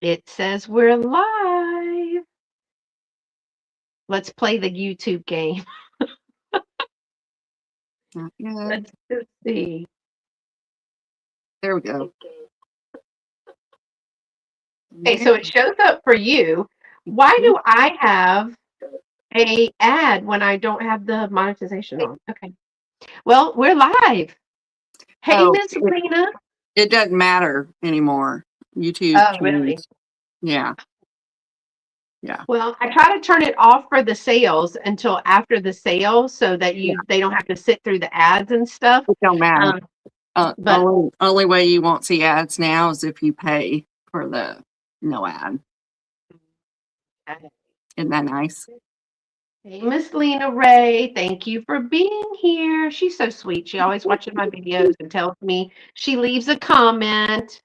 It says we're live. Let's play the YouTube game. Not yet. Let's just see. There we go. Okay, so it shows up for you. Why do I have a ad when I don't have the monetization on? Okay. Well, we're live. Hey, Oh, Miss Lena. it doesn't matter anymore. YouTube Oh, changed. really? Yeah. Yeah. Well, I try to turn it off for the sales until after the sale so that they don't have to sit through the ads and stuff. It don't matter. But only way you won't see ads now is if you pay for the no ad. Isn't that nice? hey, Miss Lena Ray, thank you for being here. She's so sweet. She always watches my videos and tells me she leaves a comment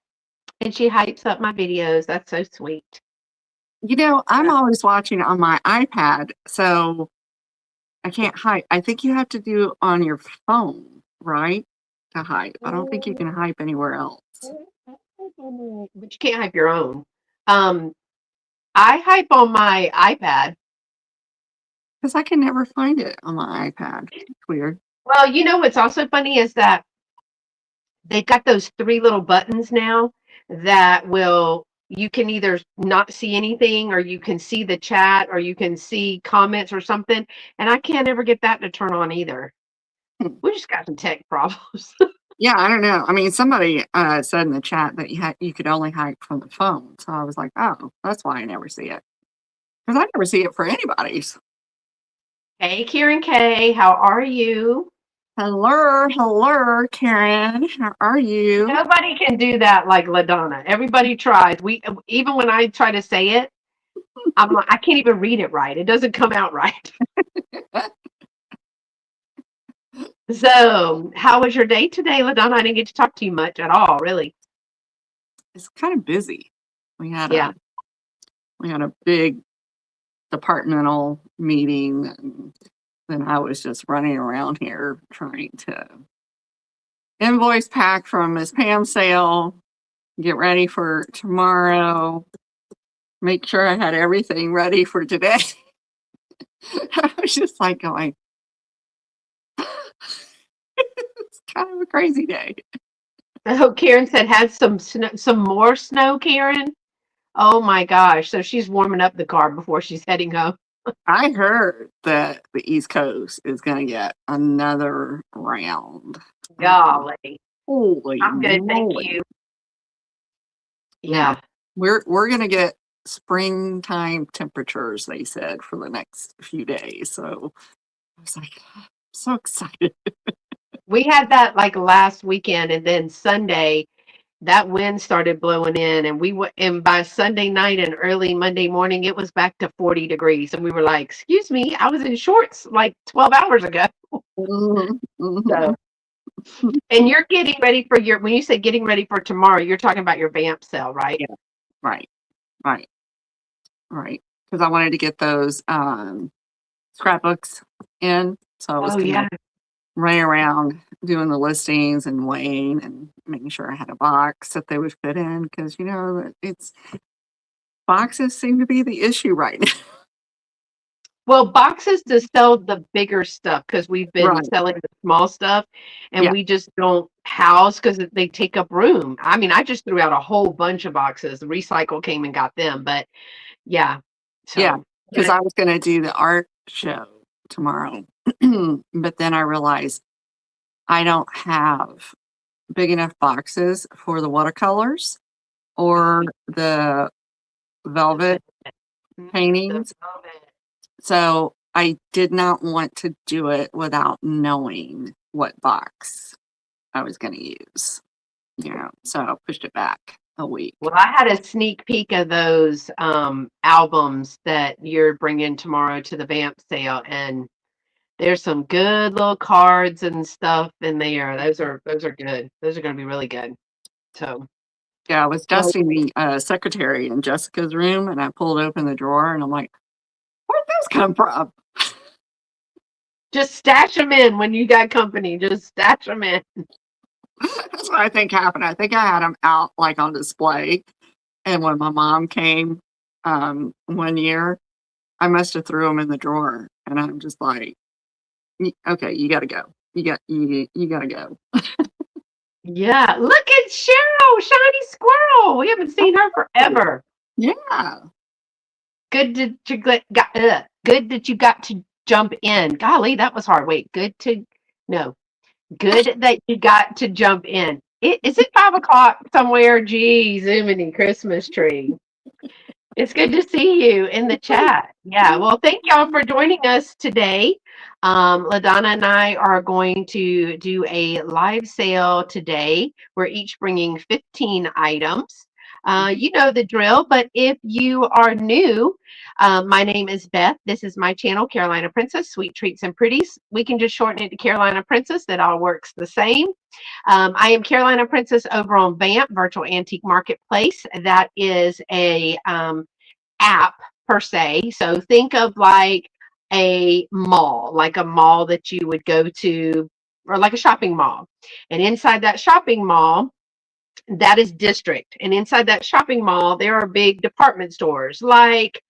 and she hypes up my videos. That's so sweet. You know, I'm always watching on my iPad, so I can't hype. I think you have to do it on your phone, right? To hype. I don't think you can hype anywhere else. But you can't hype your own. I hype on my iPad. Because I can never find it on my iPad. It's weird. Well, you know what's also funny is that they've got those 3 little buttons now that you can either not see anything or you can see the chat or you can see comments or something. And I can't ever get that to turn on either. We just got some tech problems. Yeah, I don't know. I mean, somebody said in the chat that you could only hype from the phone. So I was like, oh, that's why I never see it. Because I never see it for anybody's. Hey, Karen K, how are you? Hello, Karen. How are you? Nobody can do that like LaDonna. Everybody tries. Even when I try to say it, I'm like, I can't even read it right. It doesn't come out right. So, how was your day today, LaDonna? I didn't get to talk to you much at all, really. It's kind of busy. We had Yeah. a big departmental meeting, and then I was just running around here trying to invoice pack from Miss Pam's sale, get ready for tomorrow, make sure I had everything ready for today. I was just like going, it's kind of a crazy day. Oh, Karen said had some snow, some more snow, Karen. Oh my gosh. So she's warming up the car before she's heading home. I heard that the East Coast is going to get another round. Golly. Holy I'm good, thank moly. you. Yeah. We're going to get springtime temperatures, they said, for the next few days. So I was like, I'm so excited. We had that like last weekend, and then Sunday, that wind started blowing in, and and by Sunday night and early Monday morning, it was back to 40 degrees. And we were like, excuse me, I was in shorts like 12 hours ago. So, and you're getting ready for when you say getting ready for tomorrow, you're talking about your vamp sale, right? Yeah. Right. Because I wanted to get those scrapbooks in. So I was running around doing the listings and weighing and making sure I had a box that they would fit in. Because, you know, boxes seem to be the issue right now. Well, boxes to sell the bigger stuff because we've been selling the small stuff and we just don't house because they take up room. I mean, I just threw out a whole bunch of boxes. The recycle came and got them, but yeah. So, yeah, because I was going to do the art show tomorrow, but then I realized I don't have big enough boxes for the watercolors or the velvet paintings. So I did not want to do it without knowing what box I was going to use. You know, so I pushed it back a week. Well, I had a sneak peek of those albums that you're bringing tomorrow to the vamp sale, and there's some good little cards and stuff in there. Those are good. Those are going to be really good. So. Yeah, I was dusting the secretary in Jessica's room, and I pulled open the drawer, and I'm like, where'd those come from? Just stash them in when you got company. Just stash them in. That's what I think happened. I think I had them out like on display, And when my mom came 1 year, I must have threw them in the drawer. And I'm just like, okay, you got to go. You got to go. Yeah, look at Cheryl, shiny squirrel. We haven't seen her forever. Yeah. Good that you good that you got to jump in. Golly, that was hard. Wait, no, good that you got to jump in. Is it 5 o'clock somewhere? Geez, Zooming Christmas tree. It's good to see you in the chat. Yeah, well, thank y'all for joining us today. LaDonna and I are going to do a live sale today. We're each bringing 15 items. You know the drill, but if you are new, my name is Beth. This is my channel, Carolina Princess, Sweet Treats and Pretties. We can just shorten it to Carolina Princess. That all works the same. I am Carolina Princess over on VAMP, Virtual Antique Marketplace. That is a app per se. So think of like a mall that you would go to, or like a shopping mall. And inside that shopping mall, that is district. And inside that shopping mall, there are big department stores like,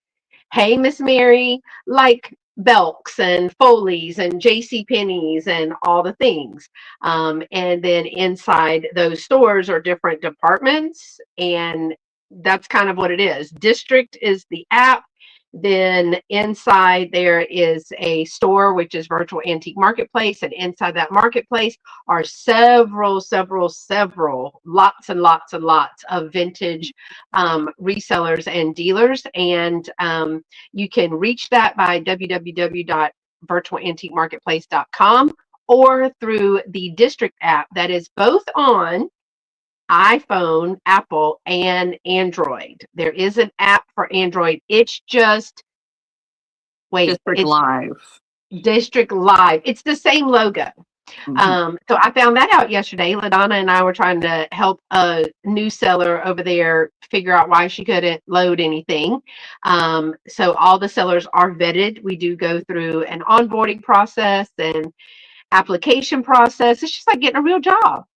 hey, Miss Mary, like Belk's and Foley's and J.C. Penney's and all the things. And then inside those stores are different departments, and that's kind of what it is. District is the app. Then inside there is a store, which is Virtual Antique Marketplace. And inside that marketplace are several, lots and lots and lots of vintage resellers and dealers. And you can reach that by www.virtualantiquemarketplace.com or through the District app that is both on iPhone, Apple, and Android. There is an app for Android. It's just, District Live. District Live. It's the same logo. So I found that out yesterday. LaDonna and I were trying to help a new seller over there figure out why she couldn't load anything. So all the sellers are vetted. We do go through an onboarding process and application process. It's just like getting a real job.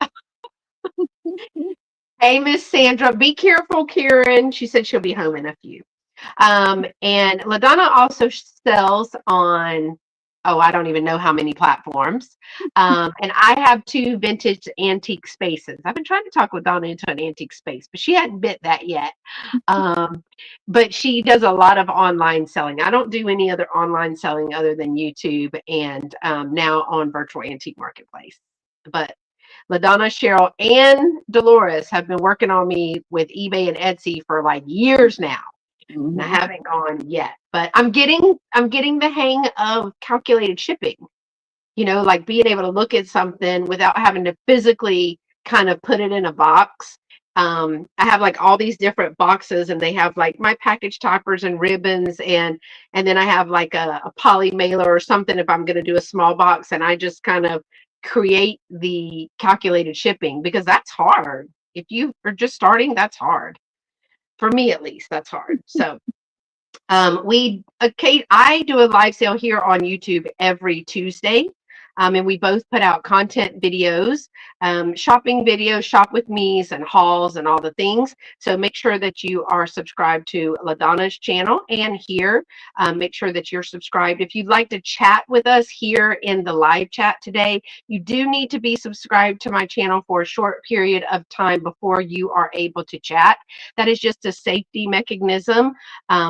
Hey, Miss Sandra, be careful, Karen. She said she'll be home in a few. And LaDonna also sells on, I don't even know how many platforms. And I have 2 vintage antique spaces. I've been trying to talk LaDonna into an antique space, but she hadn't bit that yet. But she does a lot of online selling. I don't do any other online selling other than YouTube and now on Virtual Antique Marketplace. But LaDonna, Cheryl, and Dolores have been working on me with eBay and Etsy for like years now. And I haven't gone yet, but I'm getting the hang of calculated shipping, like being able to look at something without having to physically kind of put it in a box. I have like all these different boxes, and they have like my package toppers and ribbons, and then I have like a poly mailer or something if I'm going to do a small box, and I just kind of create the calculated shipping, because that's hard. If you are just starting, that's hard. For me, at least, that's hard. So I do a live sale here on YouTube every Tuesday. And we both put out content videos, shopping videos, shop with me's and hauls and all the things. So make sure that you are subscribed to LaDonna's channel, and here, make sure that you're subscribed. If you'd like to chat with us here in the live chat today, you do need to be subscribed to my channel for a short period of time before you are able to chat. That is just a safety mechanism,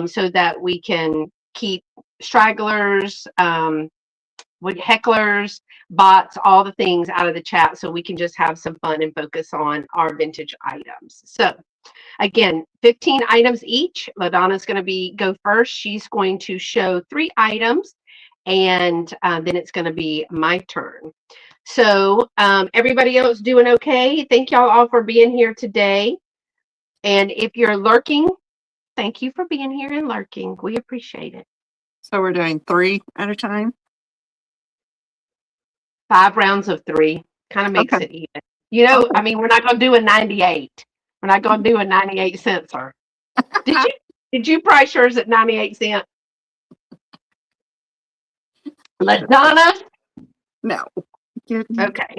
so that we can keep stragglers, hecklers, bots, all the things out of the chat, so we can just have some fun and focus on our vintage items. So again, 15 items each. LaDonna's going to go first. She's going to show 3 items, and then it's going to be my turn. So everybody else doing okay? Thank y'all all for being here today. And if you're lurking, thank you for being here and lurking. We appreciate it. So we're doing 3 at a time? 5 rounds of 3 kind of makes it even. I mean, we're not going to do a 98. We're not going to do a 98 cents. Did you price yours at 98 cents? LaDonna? No. Okay.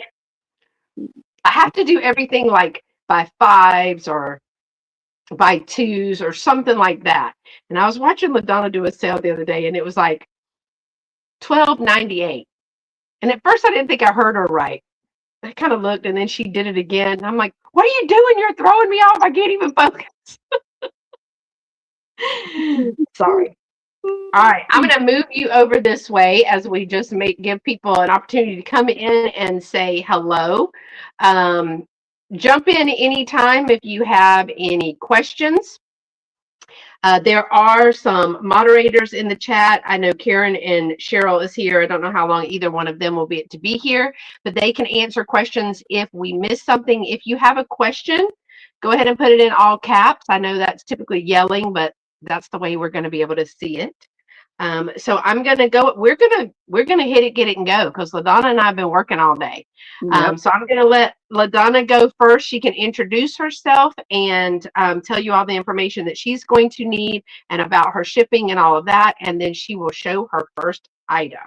I have to do everything like by 5s or by twos or something like that. And I was watching Ladonna do a sale the other day, and it was like $12.98. And at first, I didn't think I heard her right. I kind of looked, and then she did it again. And I'm like, "What are you doing? You're throwing me off. I can't even focus." Sorry. All right, I'm going to move you over this way as we just give people an opportunity to come in and say hello. Um, jump in anytime if you have any questions. There are some moderators in the chat. I know Karen and Cheryl is here. I don't know how long either one of them will be here, but they can answer questions if we miss something. If you have a question, go ahead and put it in all caps. I know that's typically yelling, but that's the way we're going to be able to see it. So I'm gonna go. We're gonna hit it, get it, and go because Ladonna and I have been working all day. Yep. So I'm gonna let Ladonna go first. She can introduce herself and tell you all the information that she's going to need and about her shipping and all of that, and then she will show her first item.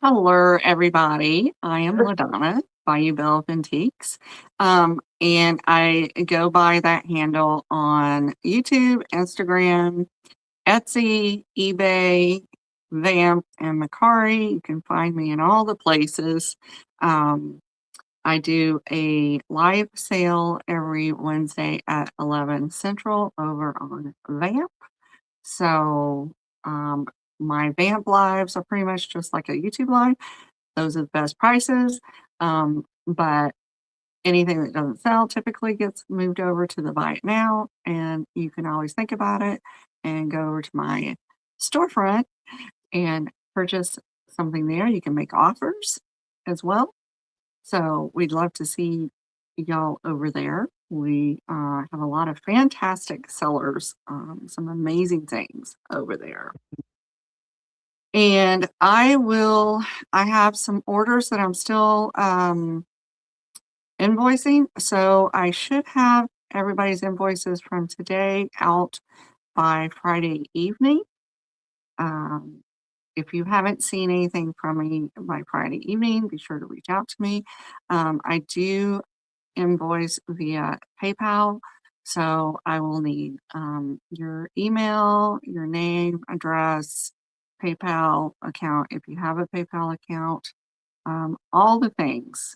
Hello, everybody. I am Ladonna-Bayoubellevintiques. And I go by that handle on YouTube, Instagram, Etsy, eBay, Vamp, and Macari. You can find me in all the places. I do a live sale every Wednesday at 11 Central over on Vamp. So my Vamp lives are pretty much just like a YouTube live. Those are the best prices. But anything that doesn't sell typically gets moved over to the buy it now. And you can always think about it and go over to my storefront and purchase something there. You can make offers as well. So we'd love to see y'all over there. We have a lot of fantastic sellers, some amazing things over there. And I have some orders that I'm still invoicing. So I should have everybody's invoices from today out by Friday evening. If you haven't seen anything from me by Friday evening, be sure to reach out to me. I do invoice via PayPal. So I will need your email, your name, address, PayPal account if you have a PayPal account, all the things.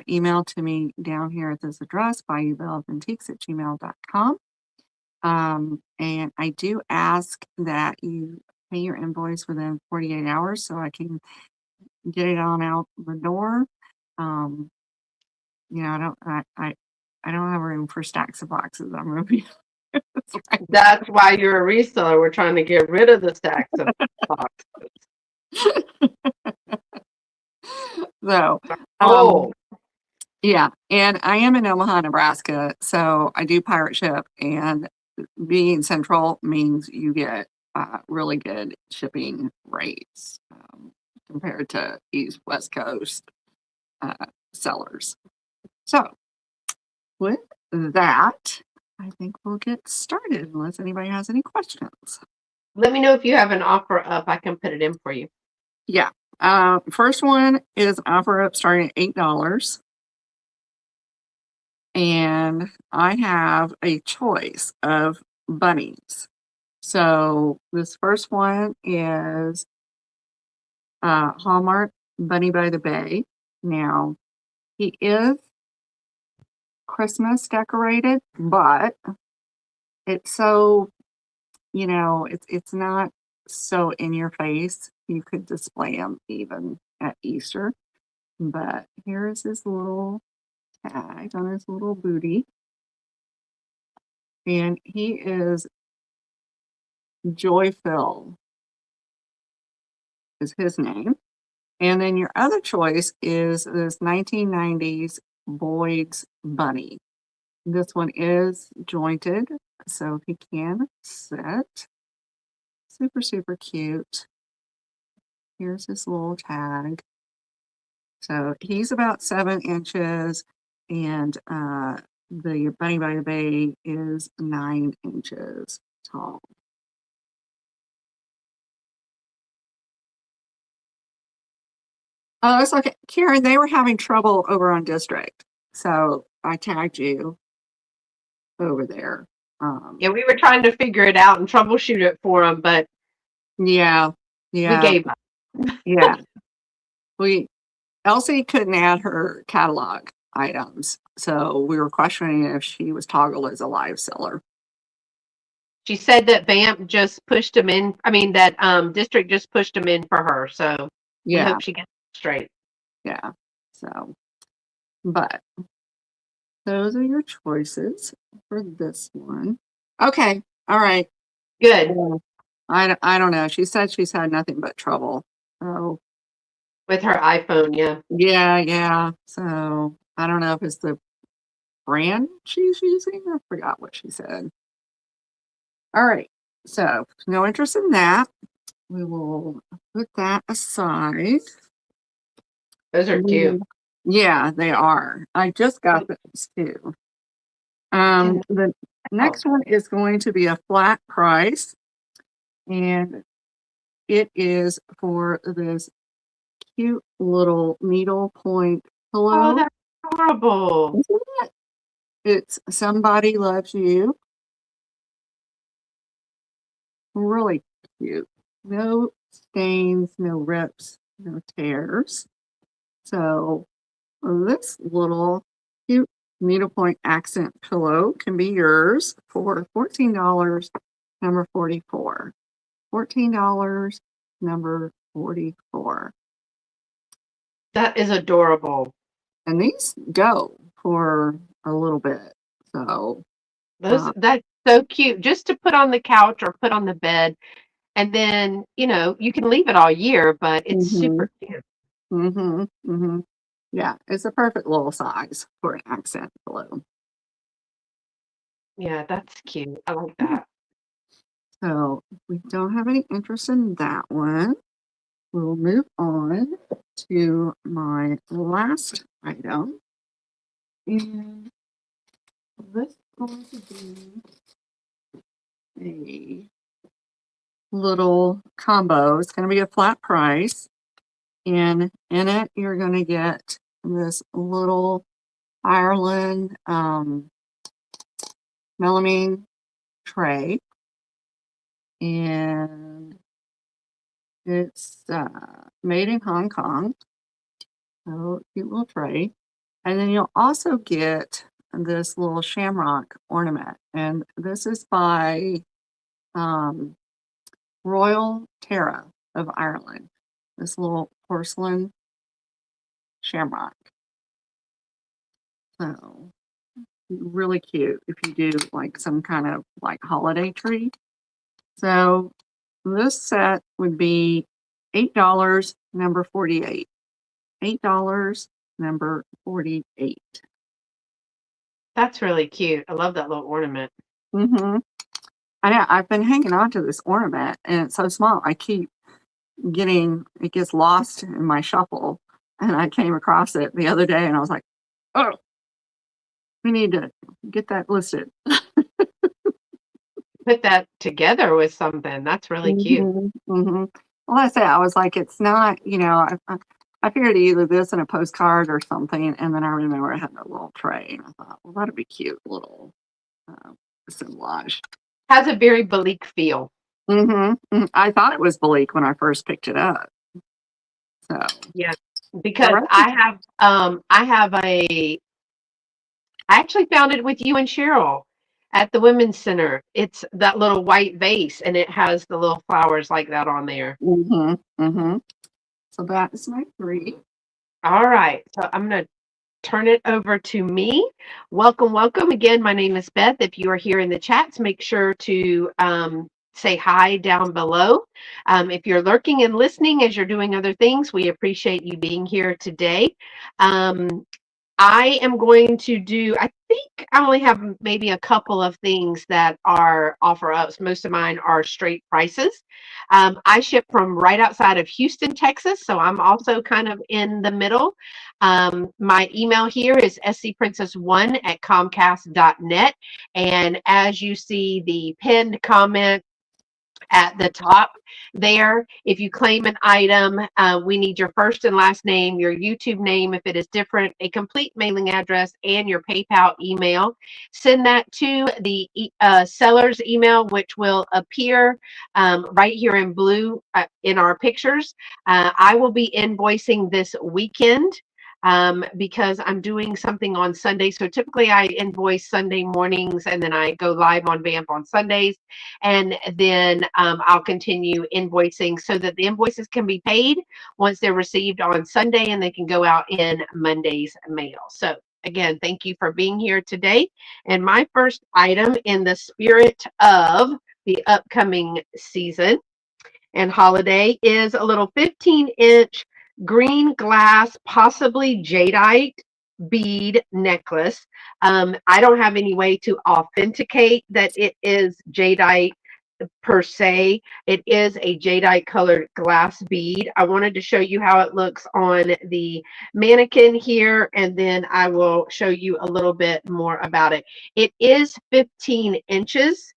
Email to me down here at this address, bayoubellevintiques@gmail.com. And I do ask that you pay your invoice within 48 hours so I can get it on out the door. I don't have room for stacks of boxes. I'm gonna be That's why you're a reseller. We're trying to get rid of the stacks of boxes. So, Oh, yeah, and I am in Omaha, Nebraska, so I do pirate ship, and being central means you get really good shipping rates compared to East West Coast sellers. So, with that, I think we'll get started unless anybody has any questions. let me know if you have an offer up. I can put it in for you. Yeah. First one is offer up starting at $8. And I have a choice of bunnies. So this first one is Hallmark Bunny by the Bay. Now, he is Christmas decorated, but it's so, it's not so in your face. You could display him even at Easter. But here's his little tag on his little booty. And he is Joyful is his name. And then your other choice is this 1990s Boyd's Bunny. This one is jointed, so he can sit. Super, super cute. Here's his little tag. So he's about 7 inches, and the Bunny by the Bay is 9 inches tall. Oh, it's okay. Karen, they were having trouble over on District. So I tagged you. over there. Yeah, we were trying to figure it out and troubleshoot it for them, but Yeah, we yeah, gave up. yeah. We Elsie couldn't add her catalog items, so we were questioning if she was toggled as a live seller. She said that Vamp just pushed them in. I mean, that district just pushed them in for her. So we Yeah, hope she gets it straight. yeah. So, but those are your choices for this one. Okay, all right. Good Yeah. I don't know. She said she's had nothing but trouble. So with her iPhone. Yeah. yeah, yeah. So I don't know if it's the brand she's using. I forgot what she said. All right. So no interest in that. We will put that aside. Those are cute. Mm, yeah, they are. I just got those too. Didn't The know. next one is going to be a flat price, and it is for this cute little needlepoint Oh, pillow. that's adorable. Isn't it? It's Somebody Loves You. Really cute. No stains, no rips, no tears. So this little cute needlepoint accent pillow can be yours for $14, number 44. $14, number 44. That is adorable. And these go for a little bit. So, That's so cute. Just to put on the couch or put on the bed, and then you can leave it all year, but it's mm-hmm, super cute. mm-hmm, mm-hmm. Yeah, it's a perfect little size for an accent pillow. Yeah, that's cute. I like that. So we don't have any interest in that one. We'll move on to my last item. And this is going to be a little combo. It's going to be a flat price. And in it, you're going to get this little Ireland melamine tray. And it's made in Hong Kong. So cute little tray. And then you'll also get this little shamrock ornament. And this is by Royal Tara of Ireland. This little porcelain shamrock. So really cute if you do like some kind of like holiday tree. So this set would be $8, number 48. $8, number 48. That's really cute. I love that little ornament. Mm-hmm. I know I've been hanging on to this ornament and it's so small. I keep it gets lost in my shuffle. And I came across it the other day and I was like, oh, we need to get that listed. Put that together with something. That's really cute. Mm-hmm, mm-hmm. Well, I say I was like, it's not, I figured either this and a postcard or something. And then I remember I had that little tray and I thought, well, that'd be cute little assemblage. Has a very bleak feel. Mm-hmm. I thought it was bleak when I first picked it up. So Yeah, the because rest I actually found it with you and Cheryl at the Women's Center. It's that little white vase and it has the little flowers like that on there. mm-hmm, mm-hmm. So that is my 3. All right. So I'm going to turn it over to me. Welcome, welcome. Again, my name is Beth. If you are here in the chats, make sure to say hi down below. If you're lurking and listening as you're doing other things, we appreciate you being here today. I am going to I think I only have maybe a couple of things that are offer ups. Most of mine are straight prices. I ship from right outside of Houston, Texas, so I'm also kind of in the middle. My email here is scprincess1@comcast.net. And as you see the pinned comment at the top there. If you claim an item, we need your first and last name, your YouTube name if it is different, a complete mailing address, and your PayPal email. Send that to the seller's email, which will appear right here in blue in our pictures. I will be invoicing this weekend because I'm doing something on Sunday. So typically I invoice Sunday mornings and then I go live on Vamp on Sundays. And then I'll continue invoicing so that the invoices can be paid once they're received on Sunday and they can go out in Monday's mail. So again, thank you for being here today. And my first item in the spirit of the upcoming season and holiday is a little 15-inch green glass, possibly jadeite bead necklace. I don't have any way to authenticate that it is jadeite per se. It is a jadeite colored glass bead. I wanted to show you how it looks on the mannequin here, and then I will show you a little bit more about it. It is 15 inches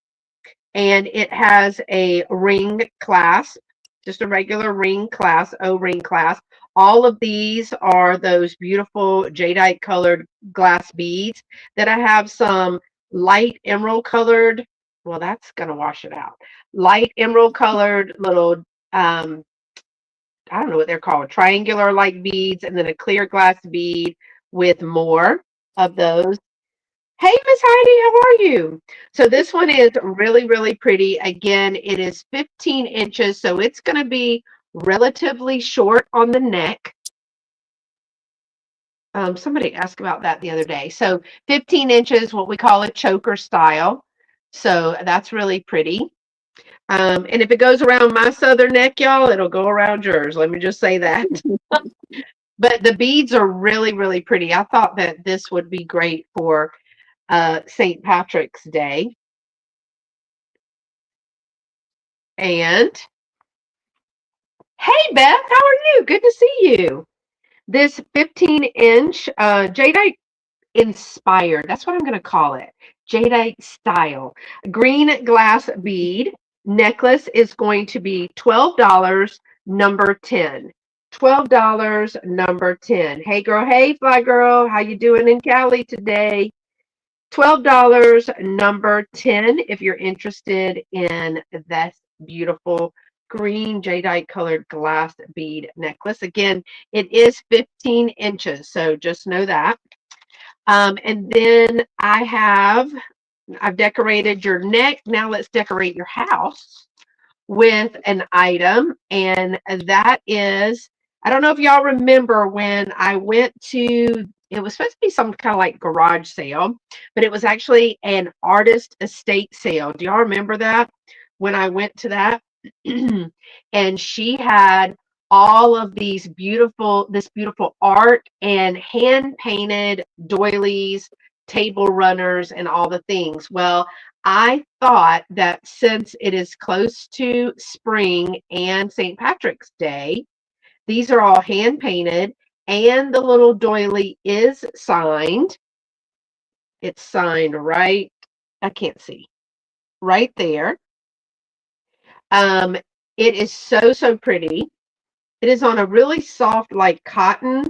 and it has a ring clasp, just a regular ring clasp, O-ring clasp. All of these are those beautiful jadeite colored glass beads that I have some light emerald colored. Well, that's going to wash it out. Light emerald colored little, I don't know what they're called, triangular like beads, and then a clear glass bead with more of those. Hey, Miss Heidi, how are you? So this one is really, really pretty. Again, it is 15 inches, so it's going to be relatively short on the neck. Somebody asked about that the other day. So 15 inches, what we call a choker style. So that's really pretty. And if it goes around my southern neck, y'all, it'll go around yours. Let me just say that. But the beads are really, really pretty. I thought that this would be great for St. Patrick's Day. And hey, Beth, how are you? Good to see you. This 15-inch jadeite inspired, that's what I'm going to call it, jadeite style green glass bead necklace is going to be $12, number 10. $12, number 10. Hey, girl. Hey, fly girl. How you doing in Cali today? $12, number 10, if you're interested in this beautiful green jadeite colored glass bead necklace. Again, it is 15 inches, so just know that. And then I've decorated your neck. Now let's decorate your house with an item, and that is, I don't know if y'all remember when I went to, it was supposed to be some kind of like garage sale, but it was actually an artist estate sale. Do y'all remember that when I went to that? And she had all of this beautiful art and hand painted doilies, table runners, and all the things. Well, I thought that since it is close to spring and St. Patrick's Day, these are all hand painted and the little doily is signed. It's signed right, I can't see, right there. Um, it is so, so pretty. It is on a really soft, like cotton.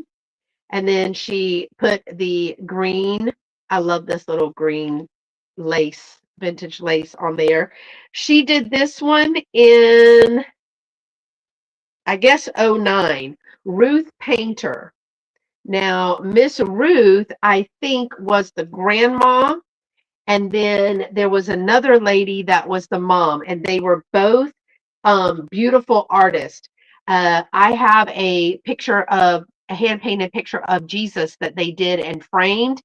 And then she put the green, I love this little green lace, vintage lace on there. She did this one in, I guess, 09. Ruth Painter. Now, Miss Ruth, I think, was the grandma. And then there was another lady that was the mom. And they were both beautiful artists. I have a hand-painted picture of Jesus that they did and framed.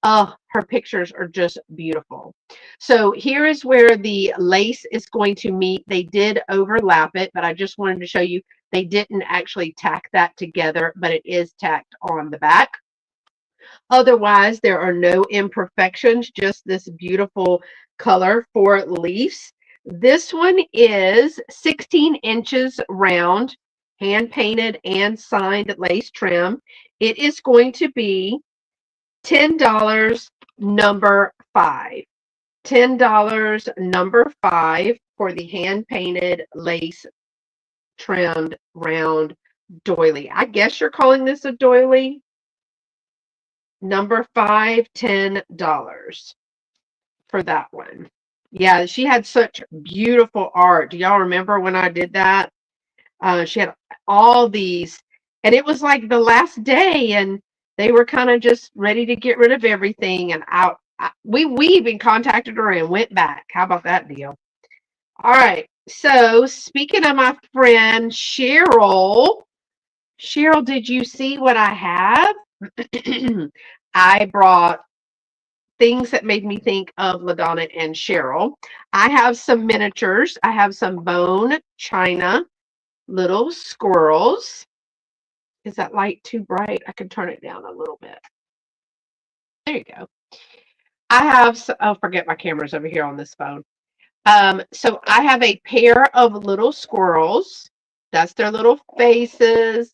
Oh, her pictures are just beautiful. So here is where the lace is going to meet. They did overlap it, but I just wanted to show you they didn't actually tack that together, but it is tacked on the back. Otherwise, there are no imperfections, just this beautiful color for leaves. This one is 16 inches round, hand painted and signed lace trim. It is going to be $10, number 5. $10, number 5 for the hand painted lace trimmed round doily. I guess you're calling this a doily. Number 5, $10 for that one. Yeah, she had such beautiful art. Do y'all remember when I did that? She had all these, and it was like the last day, and they were kind of just ready to get rid of everything. And we even contacted her and went back. How about that deal? All right. So speaking of my friend Cheryl, did you see what I have? I brought things that made me think of LaDonna and Cheryl. I have some miniatures. I have some bone china little squirrels. Is that light too bright? I can turn it down a little bit. There you go. I have, oh, forget my camera's over here on this phone. So I have a pair of little squirrels. That's their little faces.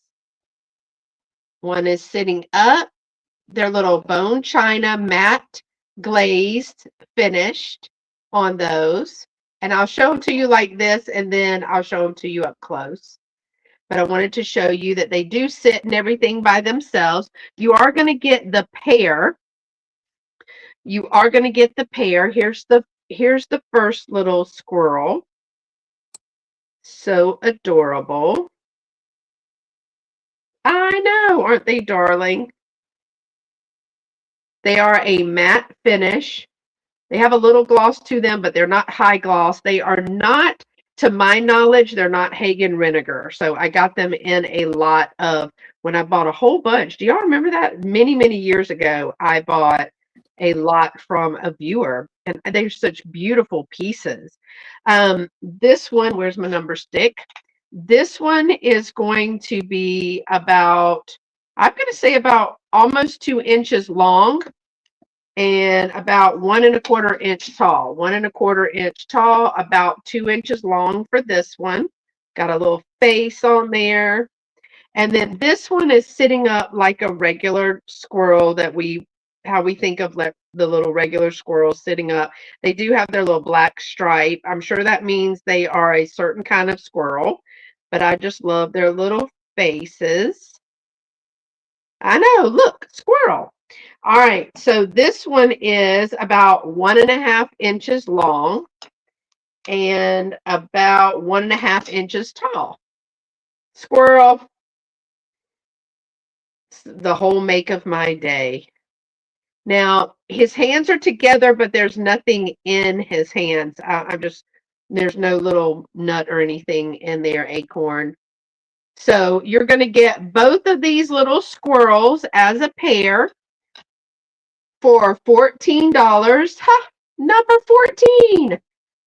One is sitting up. Their little bone china matte glazed finished on those. And I'll show them to you like this, and then I'll show them to you up close. But I wanted to show you that they do sit and everything by themselves. You are going to get the pair. You are going to get the pair. Here's the first little squirrel. So adorable. I know, aren't they darling? They are a matte finish. They have a little gloss to them, but they're not high gloss. They are not, to my knowledge, they're not Hagen Renegar. So I got them in a lot of, when I bought a whole bunch. Do y'all remember that? Many, many years ago, I bought a lot from a viewer, and they're such beautiful pieces. This one, where's my number stick? This one is going to be about, I'm going to say about almost 2 inches long and about 1 1/4 inch tall. 1 1/4 inch tall, about 2 inches long for this one. Got a little face on there. And then this one is sitting up like a regular squirrel how we think of the little regular squirrels sitting up. They do have their little black stripe. I'm sure that means they are a certain kind of squirrel, but I just love their little faces. I know, look, squirrel. All right, so this one is about 1.5 inches long and about 1.5 inches tall. Squirrel, the whole make of my day. Now, his hands are together, but there's nothing in his hands. There's no little nut or anything in there, acorn. So you're going to get both of these little squirrels as a pair for $14. Huh, number 14.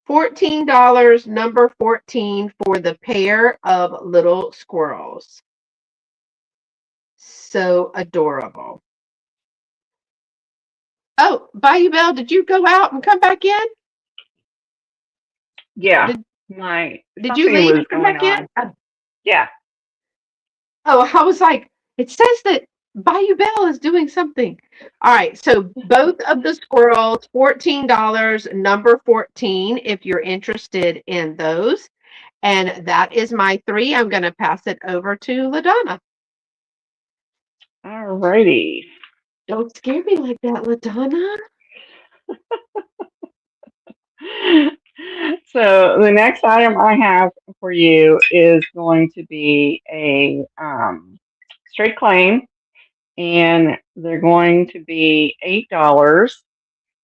$14, number 14 for the pair of little squirrels. So adorable. Oh, Bayou Belle, did you go out and come back in? Yeah, Did, my did you something leave was and come going back in? on. Yeah. Oh, I was like, it says that Bayou Belle is doing something. All right, so both of the squirrels, $14, number 14, if you're interested in those. And that is my 3. I'm going to pass it over to LaDonna. Alrighty. Don't scare me like that, LaDonna. So the next item I have for you is going to be a straight claim, and they're going to be $8.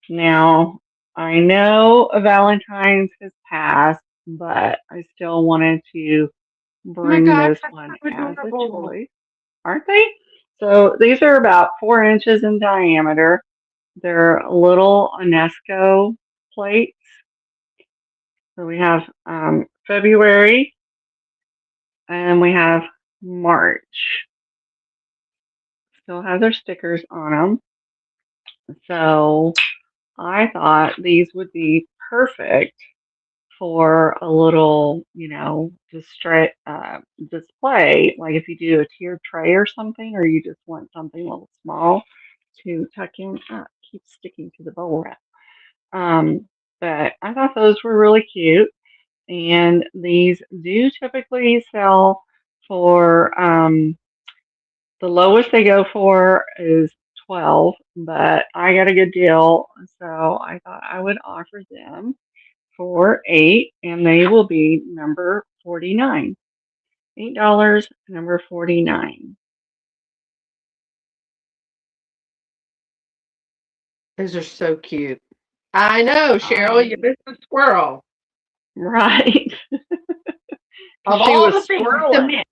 Now I know Valentine's has passed, but I still wanted to Oh my bring gosh, this that's one so as a adorable. choice, aren't they? So these are about 4 inches in diameter. They're little UNESCO plates. So we have February and we have March. Still have their stickers on them. So I thought these would be perfect for a little, display. Like if you do a tiered tray or something, or you just want something a little small to tuck in. Ah, keep sticking to the bowl wrap. But I thought those were really cute. And these do typically sell for the lowest they go for is 12, but I got a good deal, so I thought I would offer them for 8, and they will be number 49. $8, number 49. Those are so cute. I know, Cheryl, you I missed a squirrel. right. Of She all was the things to swirling. miss,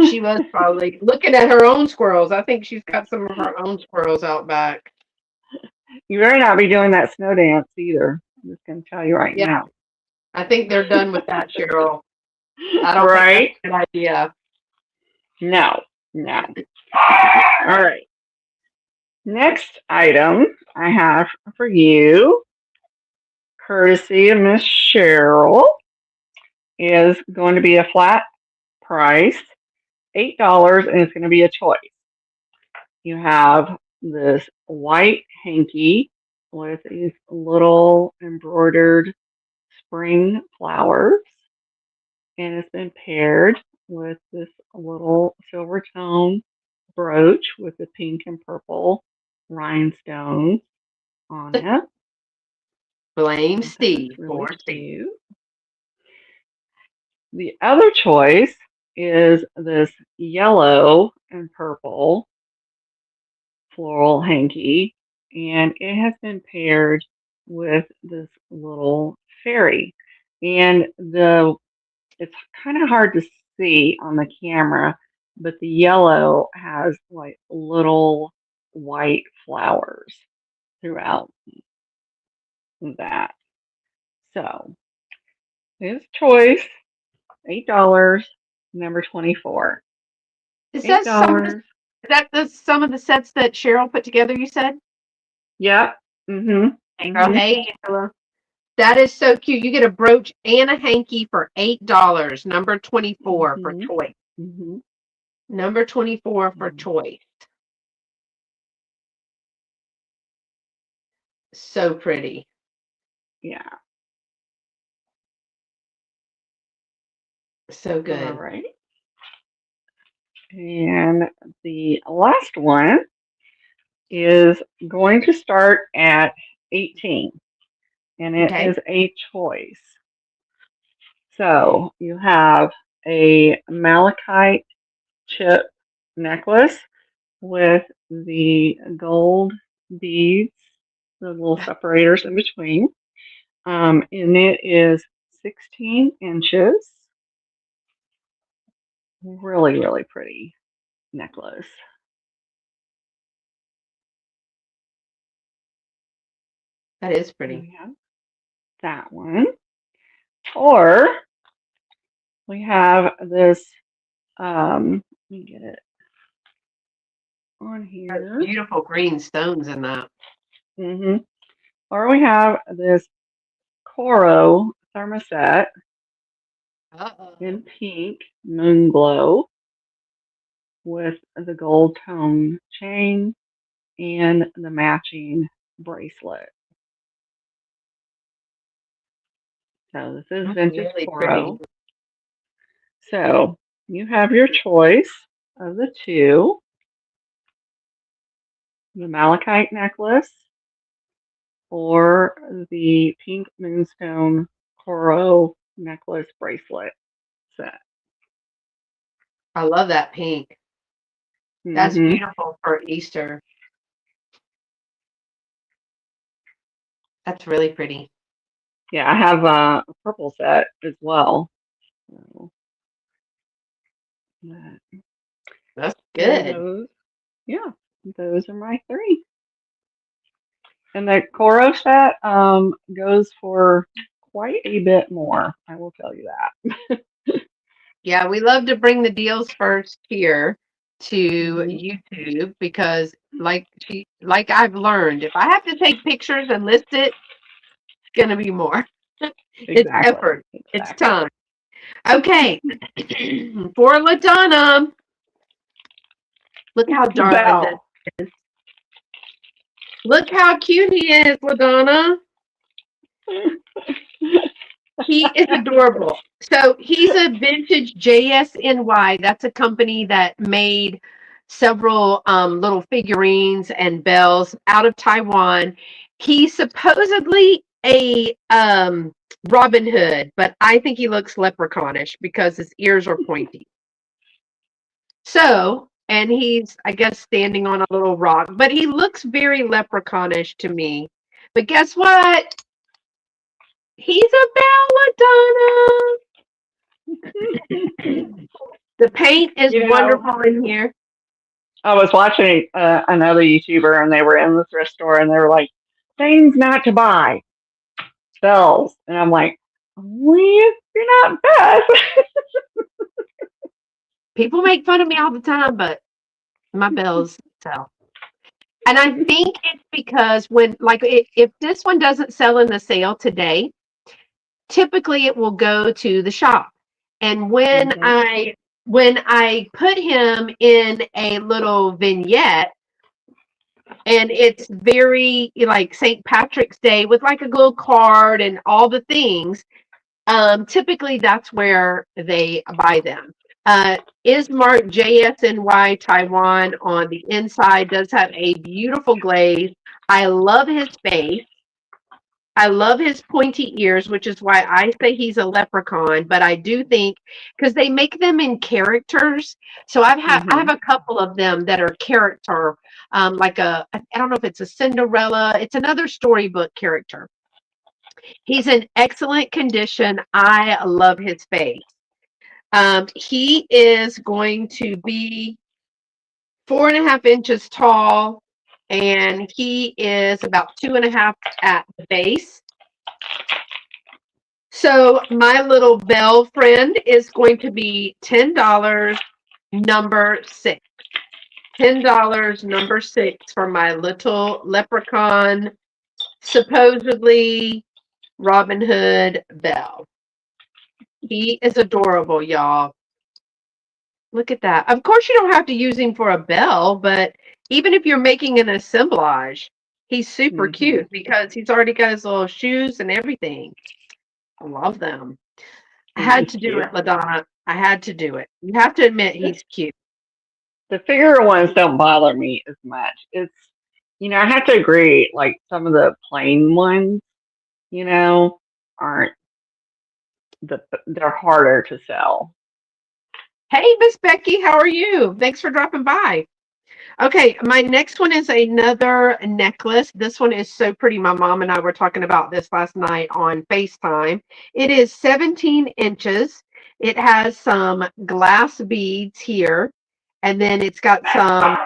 she was probably looking at her own squirrels. I think she's got some of her own squirrels out back. You better not be doing that snow dance either. I'm just gonna tell you right Yeah, now. I think they're done with that, Cheryl. I don't think that's Right? a good idea. No, no. All right. Next item I have for you, courtesy of Miss Cheryl, is going to be a flat price, $8, and it's going to be a choice. You have this white hanky with these little embroidered spring flowers, and it's been paired with this little silver tone brooch with the pink and purple rhinestones on it. Blame I thought it was Steve really for Steve. cute. The other choice is this yellow and purple floral hanky, and it has been paired with this little fairy. And it's kind of hard to see on the camera, but the yellow has like little white flowers throughout that. So his choice, $8, number 24. Is Eight that some of the dollars. is that the some of the sets that Cheryl put together, you said? Yep. Mhm. Hey girl, Mhm. hey Angela. That is so cute. You get a brooch and a hanky for $8. Number 24 for Mhm. choice. Mhm. Number 24 for Mhm. choice. So pretty. Yeah. So All good. right. And the last one is going to start at 18, and it Okay. is a choice. So you have a malachite chip necklace with the gold beads, the little separators in between. And it is 16 inches. Really, really pretty necklace. That is So pretty. we have that one. Or we have this, let me get it on Those here. beautiful green stones in that. hmm Or we have this Coro thermoset Uh-oh. in pink moon glow with the gold tone chain and the matching bracelet. So this is That's vintage really pretty. Coro. So you have your choice of the two, the malachite necklace or the pink moonstone Coro necklace bracelet set. I love that pink. That's hmm beautiful for Easter. That's really pretty. Yeah, I have a purple set as well. So that, That's and good. those, yeah, those are my three. And the Coro set goes for quite a bit more. I will tell you that. Yeah, we love to bring the deals first here to hmm YouTube because like I've learned, if I have to take pictures and list it, it's gonna be more. It's Exactly. effort. It's Exactly. time. Okay. For LaDonna. Look how darling this Bell. is. Look how cute he is, LaDonna. He is adorable. So he's a vintage JSNY. That's a company that made several little figurines and bells out of Taiwan. He's supposedly a Robin Hood, but I think he looks leprechaunish because his ears are pointy. So, and he's, I guess, standing on a little rock, but he looks very leprechaunish to me. But guess what? He's a belladonna. The paint is You know, wonderful in here. I was watching another YouTuber, and they were in the thrift store, and they were like, "Things not to buy, bells," and I'm like, "Well, you're not Beth." People make fun of me all the time, but my bells sell. And I think it's because when, like, if this one doesn't sell in the sale today, typically it will go to the shop. And Mhm. when I put him in a little vignette, and it's very like St. Patrick's Day with like a little card and all the things. Typically, that's where they buy them. Is marked JSNY Taiwan on the inside, does have a beautiful glaze. I love his face. I love his pointy ears, which is why I say he's a leprechaun. But I do think because they make them in characters, so I have Mhm. a couple of them that are character, like I don't know if it's a Cinderella. It's another storybook character. He's in excellent condition. I love his face. He is going to be 4.5 inches tall, and he is about 2.5 at the base. So my little bell friend is going to be $10, number 6. $10, number 6 for my little leprechaun, supposedly Robin Hood Bell. He is adorable, y'all. Look at that. Of course, you don't have to use him for a bell, but even if you're making an assemblage, he's super Mhm. cute because he's already got his little shoes and everything. I love them. I He had is to do cute. it, Ladonna. I had to do it. You have to admit he's cute. The figure ones don't bother me as much. It's, I have to agree. Like some of the plain ones, aren't they're harder to sell. Hey, Miss Becky, how are you? Thanks for dropping by. Okay, my next one is another necklace. This one is so pretty. My mom and I were talking about this last night on FaceTime. It is 17 inches. It has some glass beads here, and then it's got some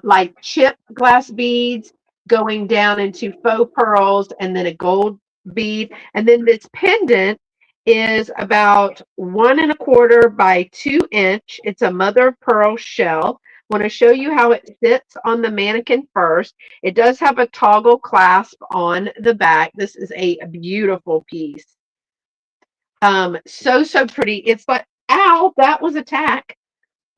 like chip glass beads going down into faux pearls and then a gold bead. And then this pendant is about 1.25 by 2 inch. It's a mother of pearl shell. Want to show you how it sits on the mannequin first. It does have a toggle clasp on the back. This is a beautiful piece. So pretty. It's like, ow, that was attack.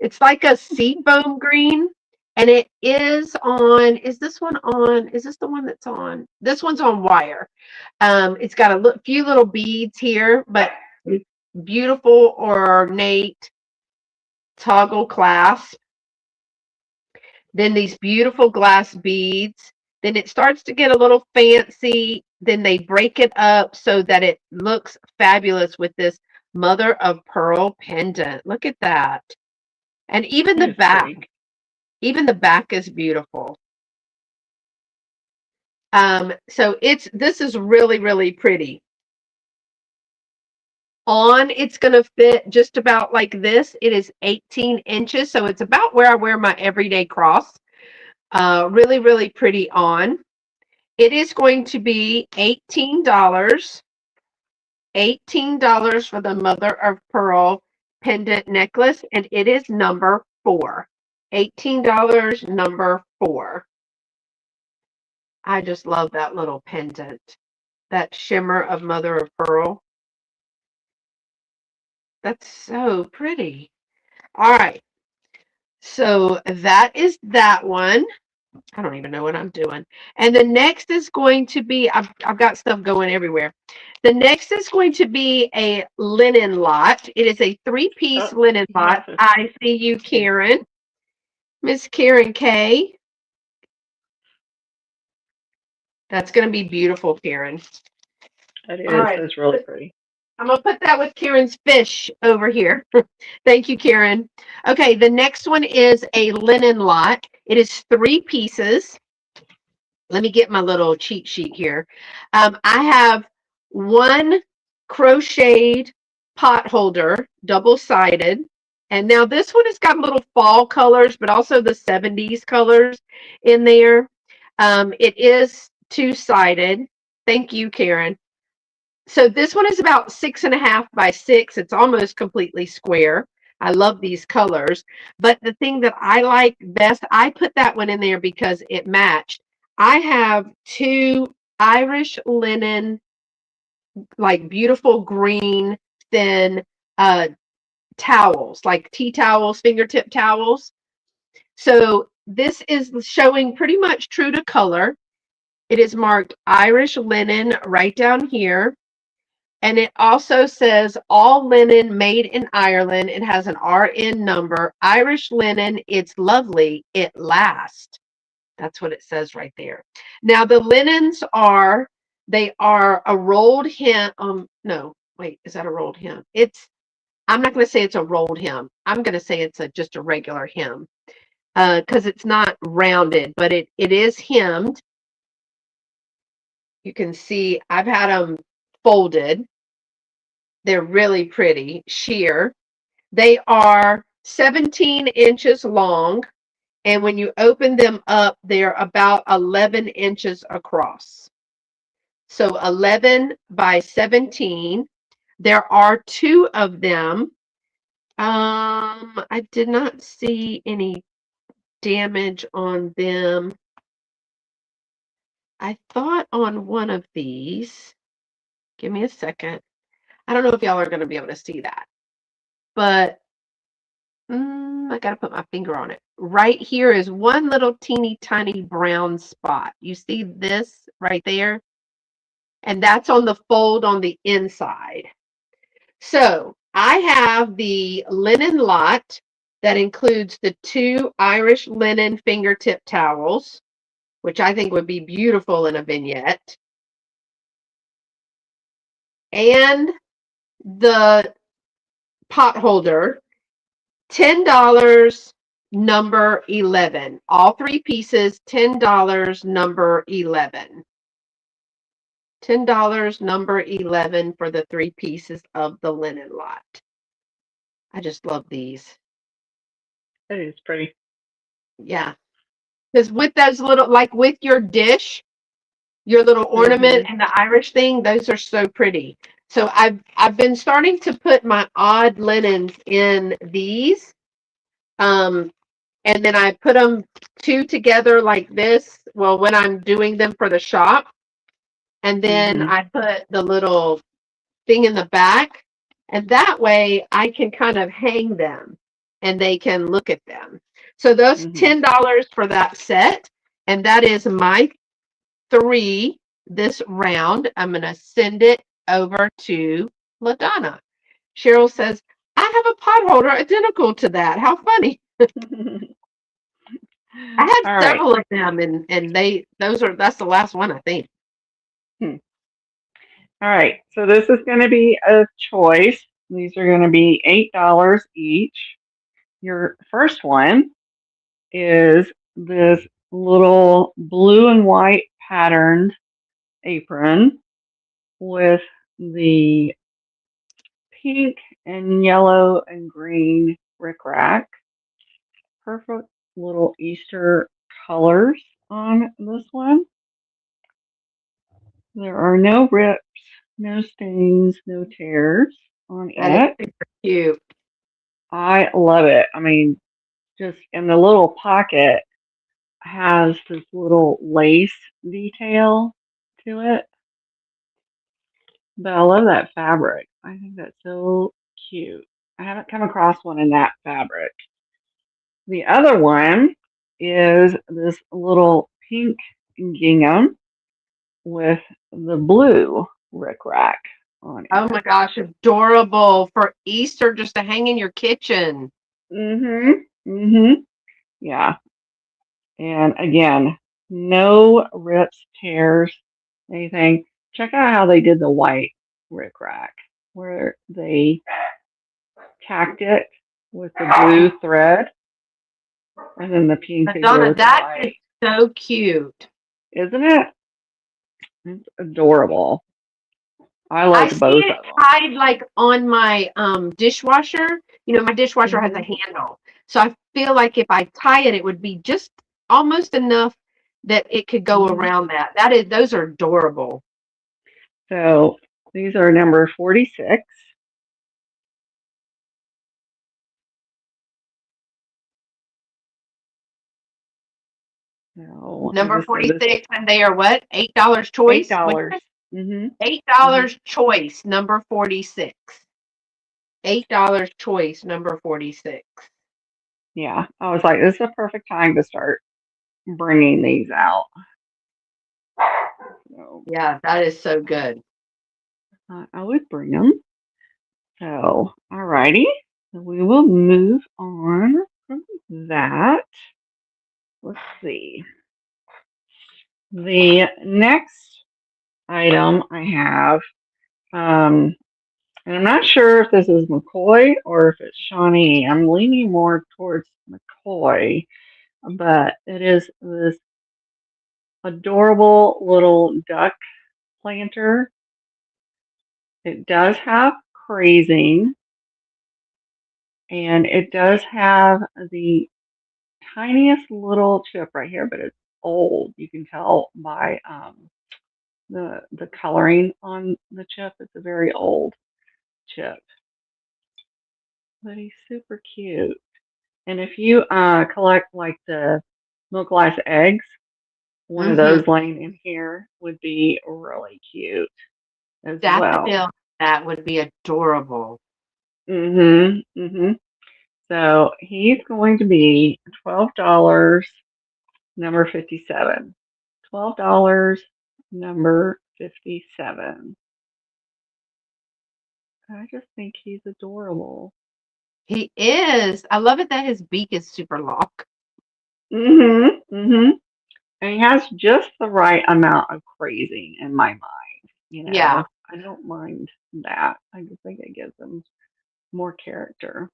It's like a seafoam green, and it is on. Is this one on? Is this the one that's on? This one's on wire. It's got a few little beads here, but beautiful ornate toggle clasp. Then these beautiful glass beads. Then it starts to get a little fancy. Then they break it up so that it looks fabulous with this mother of pearl pendant. Look at that. And It is pretty. even the back is beautiful. So this is really, really pretty. On, it's going to fit just about like this. It is 18 inches, so it's about where I wear my everyday cross. Really, really pretty on. It is going to be $18. $18 for the mother of pearl pendant necklace, and it is number 4. $18, number 4. I just love that little pendant. That shimmer of mother of pearl. That's so pretty. All right. So that is that one. I don't even know what I'm doing. And the next is going to be, I've got stuff going everywhere. The next is going to be a linen lot. It is a three-piece Oh, linen lot. yes, I see you, Karen. Miss Karen K. That's going to be beautiful, Karen. it All is. right. It's really pretty. I'm going to put that with Karen's fish over here. Thank you, Karen. Okay, the next one is a linen lot. It is three pieces. Let me get my little cheat sheet here. I have one crocheted pot holder, double-sided. And now this one has got little fall colors, but also the 70s colors in there. It is two-sided. Thank you, Karen. So this one is about 6.5 by 6. It's almost completely square. I love these colors. But the thing that I like best, I put that one in there because it matched. I have two Irish linen, like beautiful green, thin towels, like tea towels, fingertip towels. So this is showing pretty much true to color. It is marked Irish linen right down here. And it also says all linen made in Ireland. It has an RN number. Irish linen, it's lovely. It lasts. That's what it says right there. Now the linens are, they are a rolled hem. No, wait, is that a rolled hem? I'm not going to say it's a rolled hem. I'm going to say it's just a regular hem because it's not rounded, but it is hemmed. You can see I've had them folded. They're really pretty, sheer. They are 17 inches long, and when you open them up, they're about 11 inches across. So 11 by 17. There are two of them. I did not see any damage on them. I thought on one of these, give me a second. I don't know if y'all are going to be able to see that, but I got to put my finger on it. Right here is one little teeny tiny brown spot. You see this right there? And that's on the fold on the inside. So I have the linen lot that includes the two Irish linen fingertip towels, which I think would be beautiful in a vignette, and the pot holder. $10, number 11. All three pieces, $10, number 11. $10, number 11 for the three pieces of the linen lot. I just love these. It is pretty. Yeah. Because with those little, like with your dish, your little ornament Mm-hmm. and the Irish thing, those are so pretty. So I've been starting to put my odd linens in these. Um, and then I put them two together like this. Well, when I'm doing them for the shop, and then Mm-hmm. I put the little thing in the back, and that way I can kind of hang them and they can look at them. So those Mm-hmm. $10 for that set, and that is my three this round. I'm going to send it over to LaDonna. Cheryl says, I have a pot holder identical to that. How funny. I All have right. several of them, and that's the last one, I think. Hmm. All right. So this is going to be a choice. These are going to be $8 each. Your first one is this little blue and white patterned apron with the pink and yellow and green rickrack. Perfect little Easter colors on this one. There are no rips, no stains, no tears on That is it. super cute. I love it. I mean, just in the little pocket has this little lace detail to it. But I love that fabric. I think that's so cute. I haven't come across one in that fabric. The other one is this little pink gingham with the blue rickrack on Oh it. my gosh, adorable for Easter just to hang in your kitchen. Mhm. Mhm. Yeah. And again, no rips, tears, anything. Check out how they did the white rickrack, where they tacked it with the blue thread, and then the pink could go Madonna, with the that is white. so cute. Isn't it? It's adorable. I I loved see both it of tied like on my dishwasher. You know, my dishwasher has a them. handle. So I feel like if I tie it, it would be just almost enough that it could go Hmm. around that. That is, those are adorable. So these are number 46. So I Number just noticed 46, and they are what? $8 eight choice? What? dollars. Mhm. Mhm. $8 choice, number 46. $8 choice, number 46. Yeah, I was like, this is a perfect time to start bringing these out. So Yeah, that is so good. I would bring them. So alrighty, so we will move on from that. Let's see. The next item I have, and I'm not sure if this is McCoy or if it's Shawnee. I'm leaning more towards McCoy, but it is this adorable little duck planter. It does have crazing, and it does have the tiniest little chip right here, but it's old. You can tell by the coloring on the chip. It's a very old chip, but he's super cute. And if you collect like the milk glass eggs, one of Mm-hmm. those laying in here would be really cute as well. Daffodil, that would be adorable. Mhm. Mhm. So he's going to be $12, number 57. $12, number 57. I just think he's adorable. He is. I love it that his beak is super long. Mhm. Mhm. And he has just the right amount of crazing in my mind. Yeah, I don't mind that. I just think it gives him more character.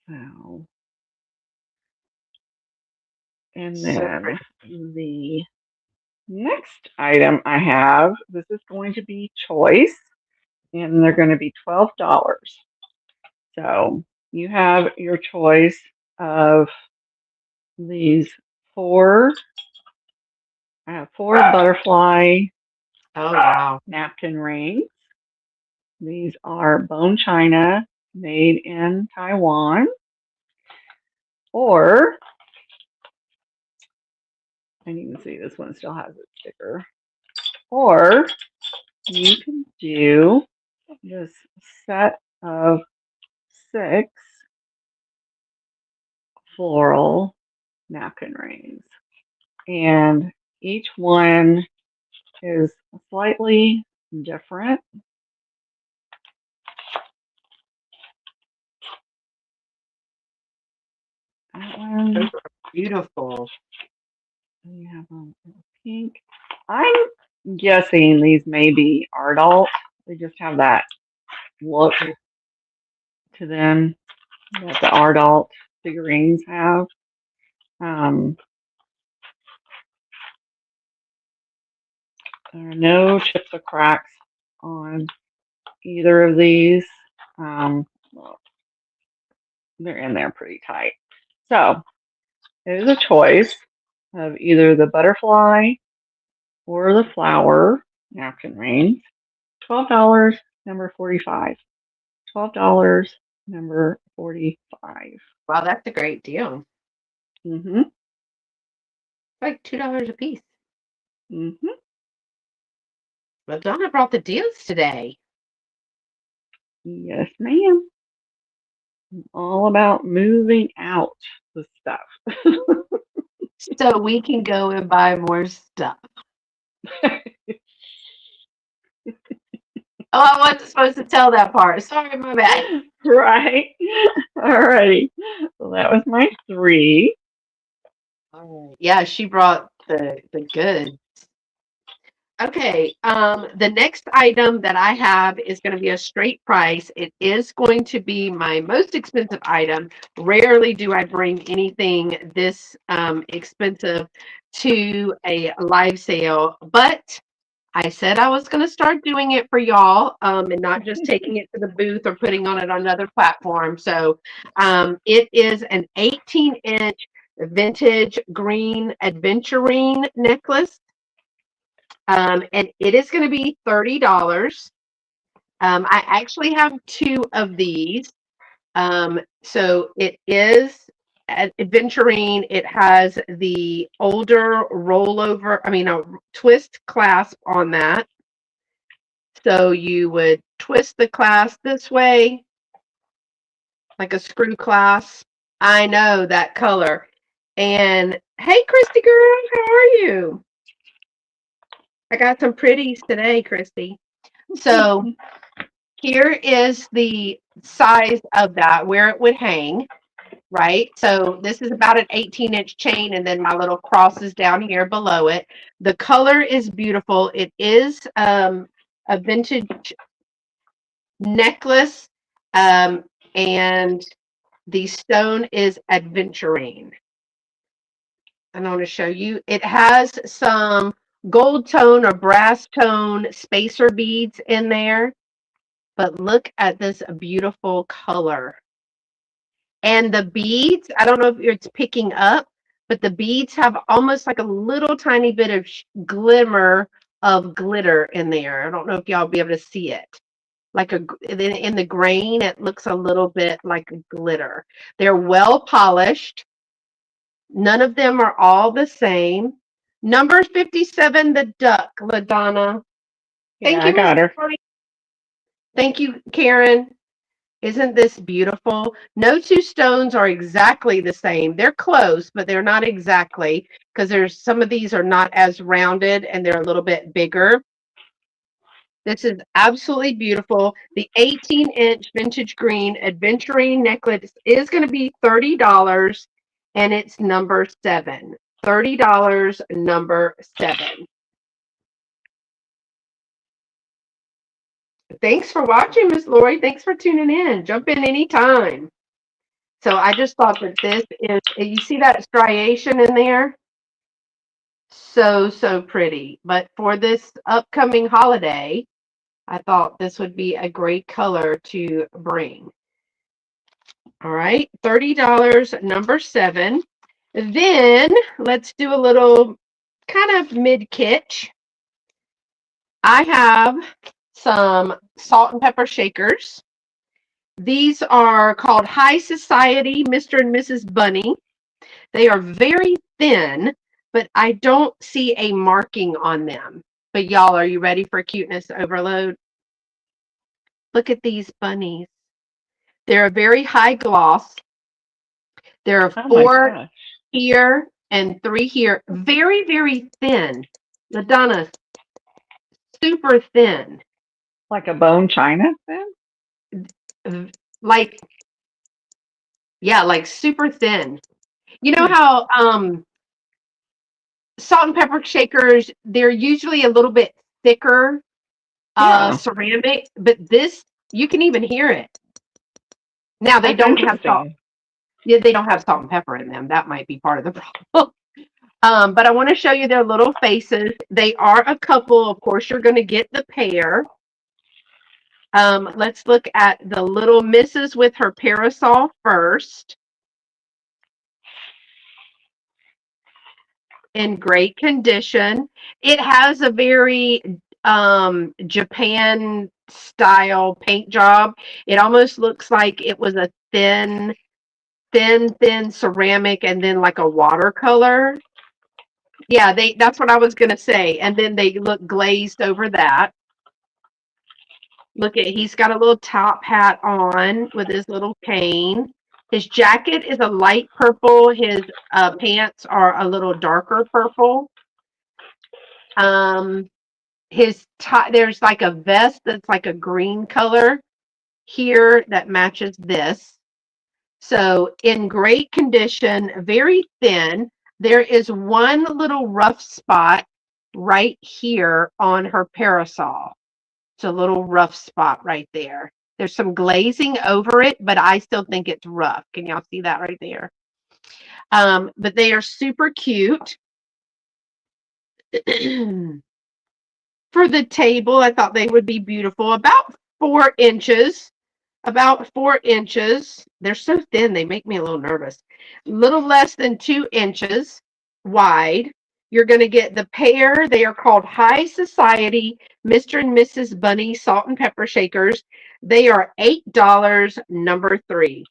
So, and so then pretty. the next item I have, this is going to be choice, and they're going to be $12. So you have your choice of these four. I have four butterfly Oh, wow. napkin rings. These are bone china made in Taiwan. Or, and you can see this one still has its sticker. Or you can do this set of six floral napkin rings. And each one is slightly different. That Those one, are beautiful. we have pink. I'm guessing these may be adult. They just have that look to them that the adult figurines have. Um, there are no chips or cracks on either of these. Well, they're in there pretty tight. So it is a choice of either the butterfly or the flower napkin rings. $12, number 45. $12, number 45. Wow, that's a great deal. Mm-hmm. Like $2 a piece. Mm-hmm. Madonna brought the deals today. Yes, ma'am. All about moving out the stuff. So we can go and buy more stuff. Oh, I wasn't supposed to tell that part. Sorry, my bad. Right. Alrighty. So that was my three. All right. Yeah, she brought the good. Okay, the next item that I have is going to be a straight price. It is going to be my most expensive item. Rarely do I bring anything this expensive to a live sale, but I said I was going to start doing it for y'all and not just taking it to the booth or putting on it on another platform. So it is an 18-inch vintage green adventurine necklace. And it is going to be $30. I actually have two of these. So it is adventurine. It has the older rollover, a twist clasp on that. So you would twist the clasp this way, like a screw clasp. I know that color. And hey, Christy girl, how are you? I got some pretties today, Christy. So here is the size of that, where it would hang, right? So this is about an 18-inch chain, and then my little cross is down here below it. The color is beautiful. It is a vintage necklace, and the stone is adventurine. And I want to show you. It has some gold tone or brass tone spacer beads in there. But look at this beautiful color. And the beads, I don't know if it's picking up, but the beads have almost like a little tiny bit of glimmer of glitter in there. I don't know if y'all be able to see it. Like in the grain, it looks a little bit like glitter. They're well polished. None of them are all the same. Number 57, the duck, LaDonna. Yeah, Thank I you, Miss got her. Bonnie. Thank you, Karen. Isn't this beautiful? No two stones are exactly the same. They're close, but they're not exactly, because there's some of these are not as rounded and they're a little bit bigger. This is absolutely beautiful. The 18-inch vintage green adventurine necklace is going to be $30, and it's number 7. $30, number 7. Thanks for watching, Miss Lori. Thanks for tuning in. Jump in anytime. So I just thought that this is, you see that striation in there? So pretty. But for this upcoming holiday, I thought this would be a great color to bring. All right, $30, number 7. Then let's do a little kind of mid-kitsch. I have some salt and pepper shakers. These are called High Society Mr. and Mrs. Bunny. They are very thin, but I don't see a marking on them. But y'all, are you ready for cuteness overload? Look at these bunnies. They're a very high gloss. There are Oh my 4 gosh. here and 3 here. Very, very thin. LaDonna, super thin. Like a bone china then? Like, yeah, like super thin. You know how salt and pepper shakers, they're usually a little bit thicker Yeah. ceramic, but this, you can even hear it. Now they That's don't have salt. interesting. Yeah, they don't have salt and pepper in them. That might be part of the problem. But I want to show you their little faces. They are a couple. Of course, you're going to get the pair. Let's look at the little missus with her parasol first. In great condition. It has a very Japan style paint job. It almost looks like it was a thin ceramic and then like a watercolor. Yeah, that's what I was gonna say. And then they look glazed over that. Look at, he's got a little top hat on with his little cane. His jacket is a light purple. His pants are a little darker purple. Um, his tie, there's like a vest that's like a green color here that matches this. So in great condition, very thin. There is one little rough spot right here on her parasol. It's a little rough spot right there. There's some glazing over it, but I still think it's rough. Can y'all see that right there? But they are super cute. For the table, I thought they would be beautiful. About 4 inches. About 4 inches. They're so thin, they make me a little nervous. A little less than 2 inches wide. You're going to get the pair. They are called High Society Mr. and Mrs. Bunny Salt and Pepper Shakers. They are $8, number 3.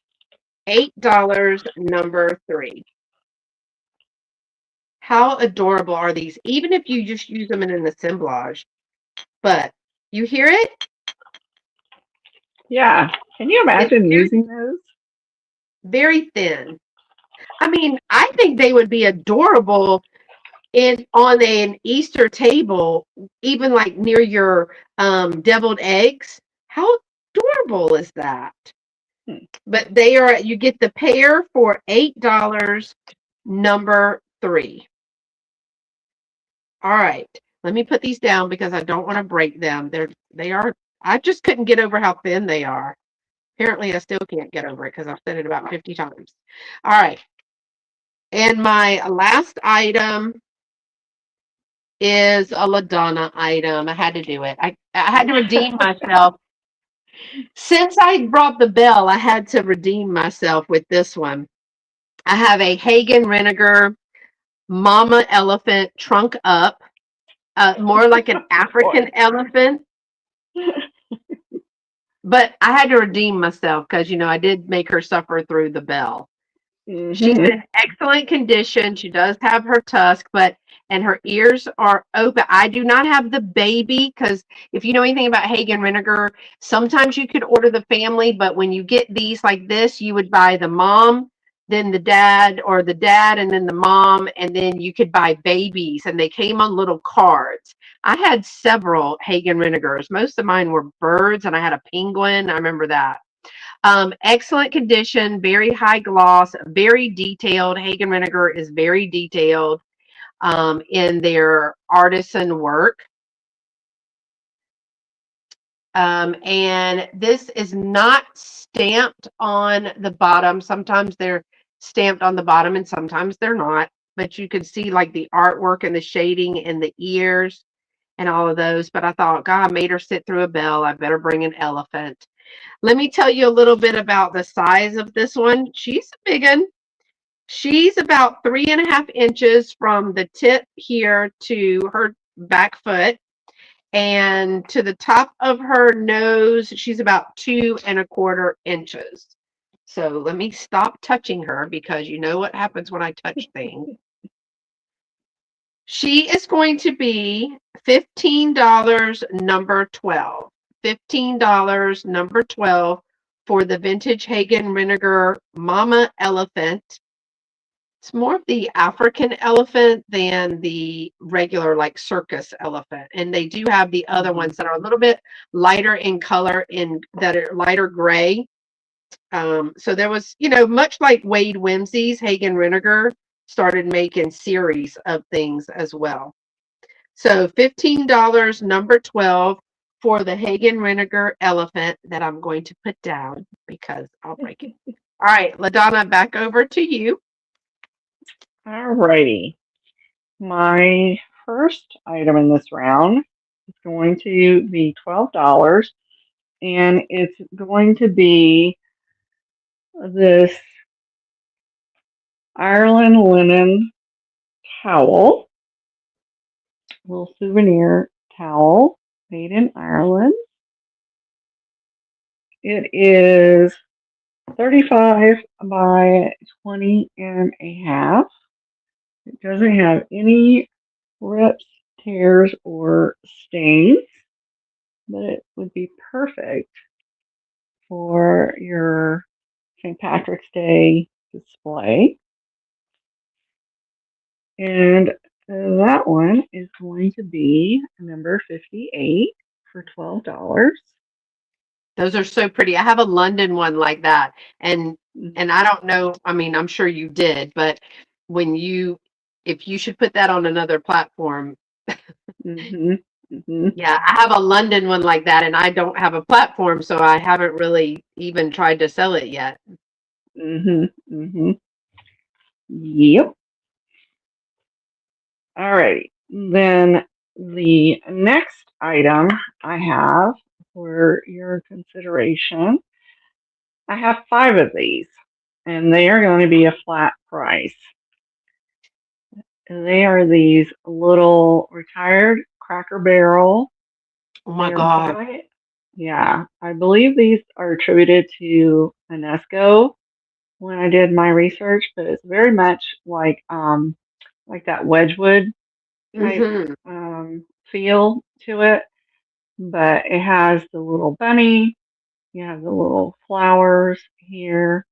$8, number 3. How adorable are these? Even if you just use them in an assemblage. But you hear it? Yeah. Can you imagine using those? Very thin. I mean, I think they would be adorable on an Easter table, even like near your deviled eggs. How adorable is that? But they are, you get the pair for $8, number 3. All right. Let me put these down because I don't want to break them. They are, I just couldn't get over how thin they are. Apparently I still can't get over it because I've said it about 50 times. All right. And my last item is a LaDonna item. I had to do it. I had to redeem myself. Since I brought the bell, I had to redeem myself with this one. I have a Hagen Renegar Mama Elephant trunk up, more like an African elephant. But I had to redeem myself because, I did make her suffer through the bell. She's in excellent condition. She does have her tusk, and her ears are open. I do not have the baby because if you know anything about Hagen Renegar, sometimes you could order the family, but when you get these like this, you would buy the mom, then the dad, or the dad and then the mom, and then you could buy babies, and they came on little cards. I had several Hagen Renegars. Most of mine were birds, and I had a penguin. I remember that. Excellent condition, very high gloss, very detailed. Hagen Renegar is very detailed in their artisan work. And this is not stamped on the bottom. Sometimes they're stamped on the bottom and sometimes they're not. But you can see like the artwork and the shading in the ears and all of those. But I thought, God, I made her sit through a bell. I better bring an elephant. Let me tell you a little bit about the size of this one. She's a big one. She's about 3.5 inches from the tip here to her back foot. And to the top of her nose, she's about 2.25 inches. So let me stop touching her because you know what happens when I touch things. She is going to be $15, number 12. $15, number 12 for the vintage Hagen Renegar Mama Elephant. It's more of the African elephant than the regular like circus elephant. And they do have the other ones that are a little bit lighter in color, that are lighter gray. So there was, much like Wade Whimsy's, Hagen Renegar started making series of things as well. So $15, number 12 for the Hagen Renegar elephant that I'm going to put down because I'll break it. All right, LaDonna, back over to you. All righty. My first item in this round is going to be $12, and it's going to be this Ireland linen towel, little souvenir towel made in Ireland. It is 35 by 20 and a half. It doesn't have any rips, tears, or stains. but it would be perfect for your St. Patrick's Day display. And that one is going to be number 58 for $12. Those are so pretty. I have a London one like that. And I don't know, I mean, I'm sure you did, but when you if you should put that on another platform, Mm-hmm. Mm-hmm. yeah, I have a London one like that and I don't have a platform, so I haven't really even tried to sell it yet. Mm-hmm. Mm-hmm. Yep. All right. Then the next item I have for your consideration, I have five of these, and they are going to be a flat price. And they are these little retired Cracker Barrel. Oh my They're God. by, yeah, I believe these are attributed to UNESCO when I did my research, but it's very much like that Wedgwood type Mm-hmm. feel to it, but it has the little bunny, you have the little flowers here,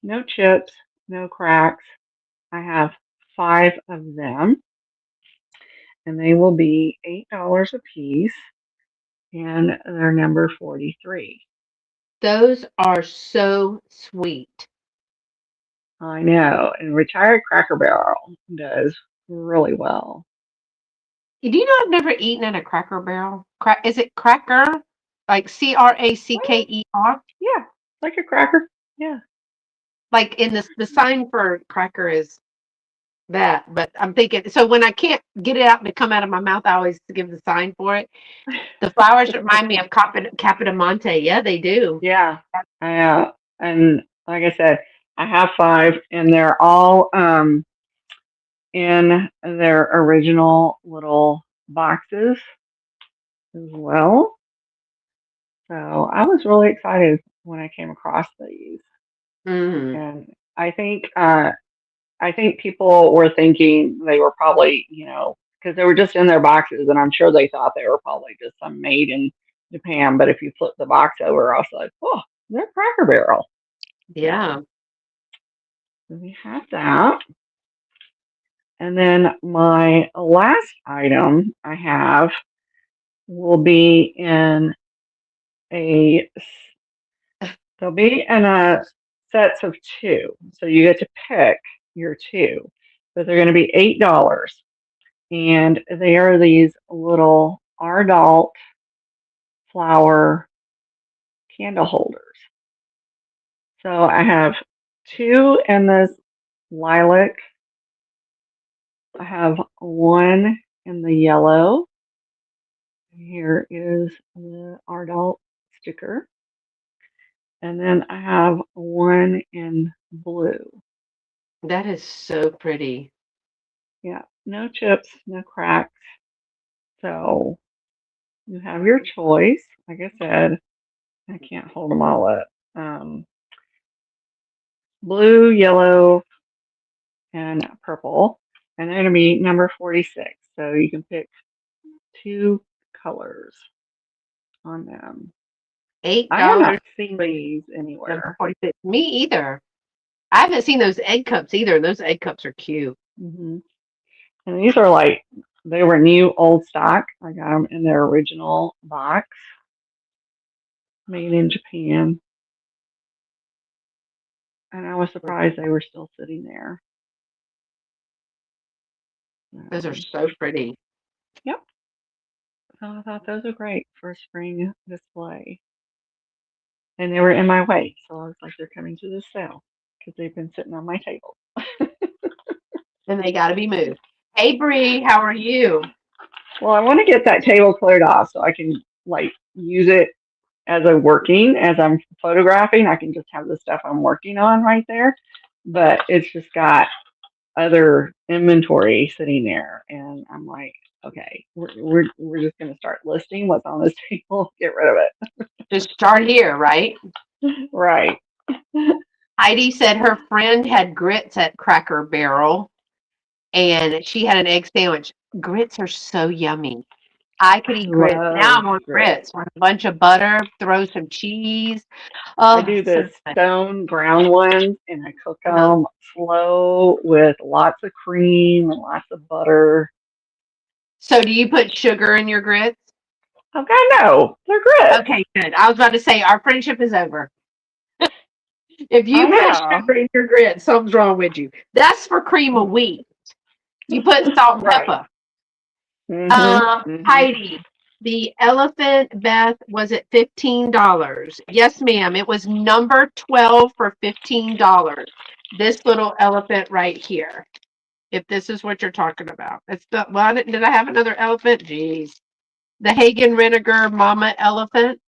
no chips, no cracks. I have five of them, and they will be $8 a piece, and they're number 43. Those are so sweet. I know, and retired Cracker Barrel does really well. Do you know I've never eaten at a Cracker Barrel? Is it Cracker? Like Cracker? Yeah, like a cracker. Yeah. Like in the sign for cracker is that, but I'm thinking so when I can't get it out to come out of my mouth, I always give the sign for it. The flowers remind me of Capitamonte. Yeah, they do. Yeah. And like I said, I have five, and they're all in their original little boxes as well. So I was really excited when I came across these, Mm, and I think people were thinking they were probably, because they were just in their boxes, and I'm sure they thought they were probably just some made in Japan. But if you flip the box over, I was like, oh, they're Cracker Barrel. yeah. So we have that. And then my last item I have will be a, they'll be in a sets of two. So you get to pick your two, but they're going to be $8. And they are these little Ardalt flower candle holders. So I have two in this lilac. I have one in the yellow. Here is the Ardalt sticker. And then I have one in blue. That is so pretty. Yeah, no chips, no cracks. So you have your choice. Like I said, I can't hold them all up. Um, Blue, yellow, and purple. And they're going to be number 46. So you can pick two colors on them. Eight I have dollars not seen these number anywhere. 46. Me either. I haven't seen those egg cups either. Those egg cups are cute. Hmm. And these are they were new old stock. I got them in their original box, made in Japan. And I was surprised they were still sitting there. Those are So, so pretty. yep. So I thought those are great for a spring display. And they were in my way. So I was like, they're coming to the sale because they've been sitting on my table. And they got to be moved. Hey, Bree, how are you? Well, I want to get that table cleared off so I can use it as I'm photographing. I can just have the stuff I'm working on right there. But it's just got other inventory sitting there, and I'm like, okay, we're just gonna start listing what's on this table, get rid of Just start here, right? it. Right. Heidi said her friend had grits at Cracker Barrel and she had an egg sandwich. Grits are so yummy. I could I eat grits. Now love I'm on grits. grits with a bunch of butter, throw some cheese. I Oh, do so the good. stone brown ones and I cook Uh-huh. them slow with lots of cream and lots of butter. So do you put sugar in your grits? Oh God, no, they're grits. Okay, good. I was about to say our friendship is over. If I you put know. sugar in your grits, something's wrong with you. That's for cream of wheat. You put salt and Right. pepper. Mhm. Mhm. Heidi, the elephant, Beth, was at $15. Yes, ma'am. It was number 12 for $15. This little elephant right here. If this is what you're talking about. It's the well, did I have another elephant? Jeez. The Hagen Renegar Mama Elephant.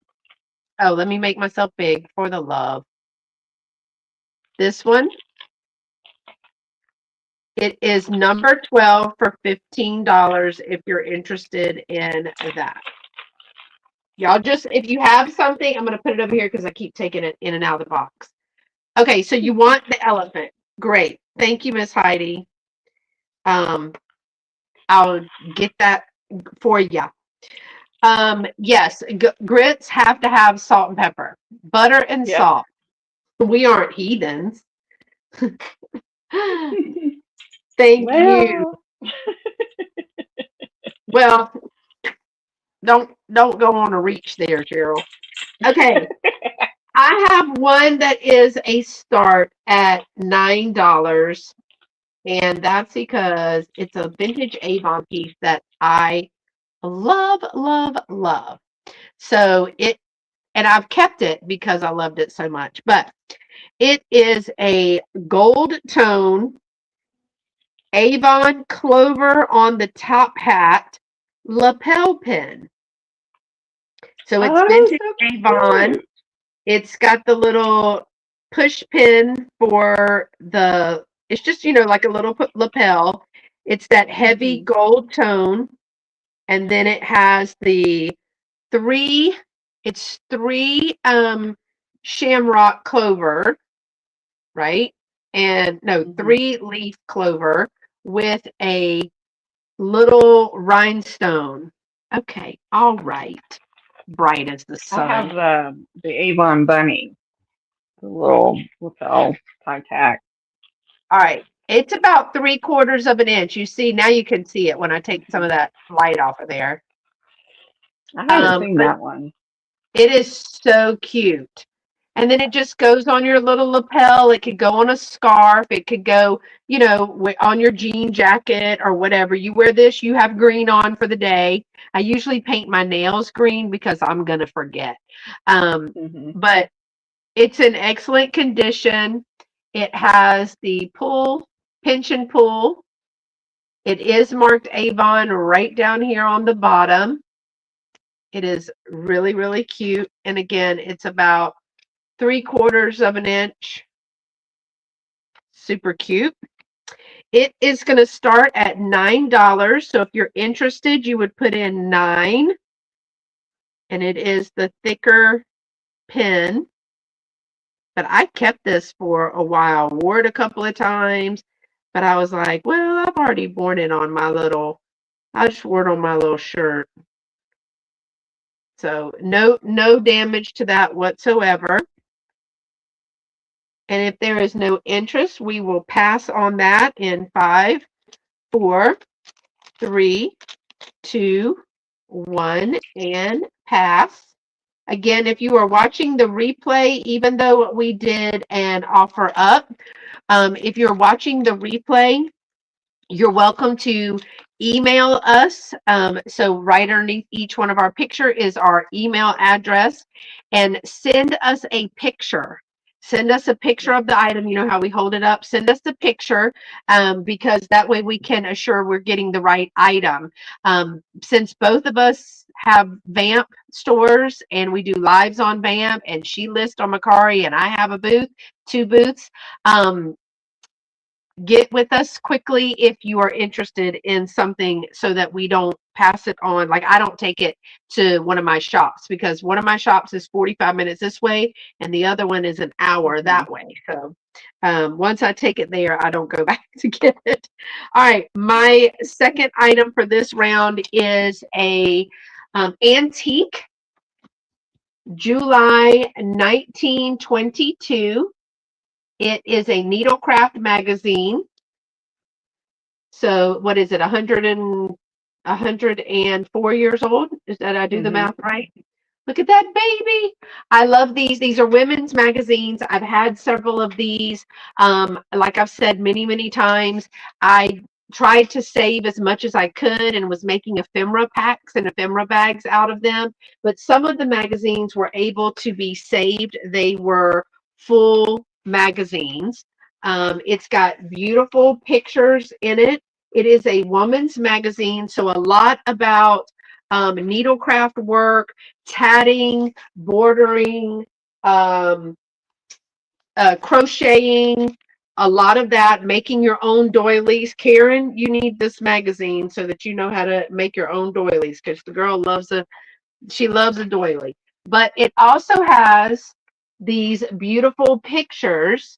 Oh, let me make myself big for the love. This one. It is number 12 for $15 if you're interested in that. Y'all just, if you have something, I'm going to put it over here because I keep taking it in and out of the box. Okay, so you want the elephant. Great. Thank you, Miss Heidi. Um, I'll get that for you. Yes, grits have to have salt and pepper, butter and Yep. salt. We aren't heathens. Thank you. Well, Well, don't go on a reach there, Cheryl. Okay, I have one that is a start at $9, and that's because it's a vintage Avon piece that I love, love, love. So and I've kept it because I loved it so much. But it is a gold tone Avon clover on the top hat lapel pin. So it's oh, vintage so Avon. cute. It's got the little push pin for it's just, like a little lapel. It's that heavy Mhm. gold tone. And then it has the three, it's three shamrock clover, right? And no, Mhm. three leaf clover with a little rhinestone. Okay, all right. Bright as the I have sun. the Avon bunny, the little lapel tie tack. All right. It's about 3/4 of an inch. You see, now you can see it when I take some of that light off of there. I haven't seen But that one. it is so cute. And then it just goes on your little lapel. It could go on a scarf. It could go, on your jean jacket or whatever. You wear this, you have green on for the day. I usually paint my nails green because I'm going to forget. Mhm. But it's in excellent condition. It has the pinch and pull. It is marked Avon right down here on the bottom. It is really, really cute. And again, it's about 3/4 of an inch. Super cute. It is going to start at $9. So if you're interested, you would put in 9. And it is the thicker pin. But I kept this for a while, wore it a couple of times. But I was like, well, I've already worn it on I just wore it on my little shirt. So no damage to that whatsoever. And if there is no interest, we will pass on that in 5, 4, 3, 2, 1, and pass. Again, if you are watching the replay, even though we did an offer up, if you're watching the replay, you're welcome to email us. So right underneath each one of our picture is our email address, and send us a picture. Send us a picture of the item. You know how we hold it up. Send us the picture, because that way we can assure we're getting the right item. Since both of us have Vamp stores and we do lives on Vamp, and she lists on Macari, and I have a booth, 2 booths. Get with us quickly if you are interested in something so that we don't pass it on. Like, I don't take it to one of my shops because one of my shops is 45 minutes this way and the other one is an hour Mhm. that way. So Once I take it there, I don't go back to get it. All right, my second item for this round is a antique July 1922. It is a needlecraft magazine. So what is it? 104 years old? Is that I do the math right? Look at that baby. I love these. These are women's magazines. I've had several of these. Like I've said many, many times, I tried to save as much as I could and was making ephemera packs and ephemera bags out of them. But some of the magazines were able to be saved. They were full magazines. It's got beautiful pictures in it. It is a woman's magazine, so a lot about needlecraft work, tatting, bordering, crocheting, a lot of that, making your own doilies. Karen, you need this magazine so that you know how to make your own doilies, because the girl she loves a doily. But it also has these beautiful pictures.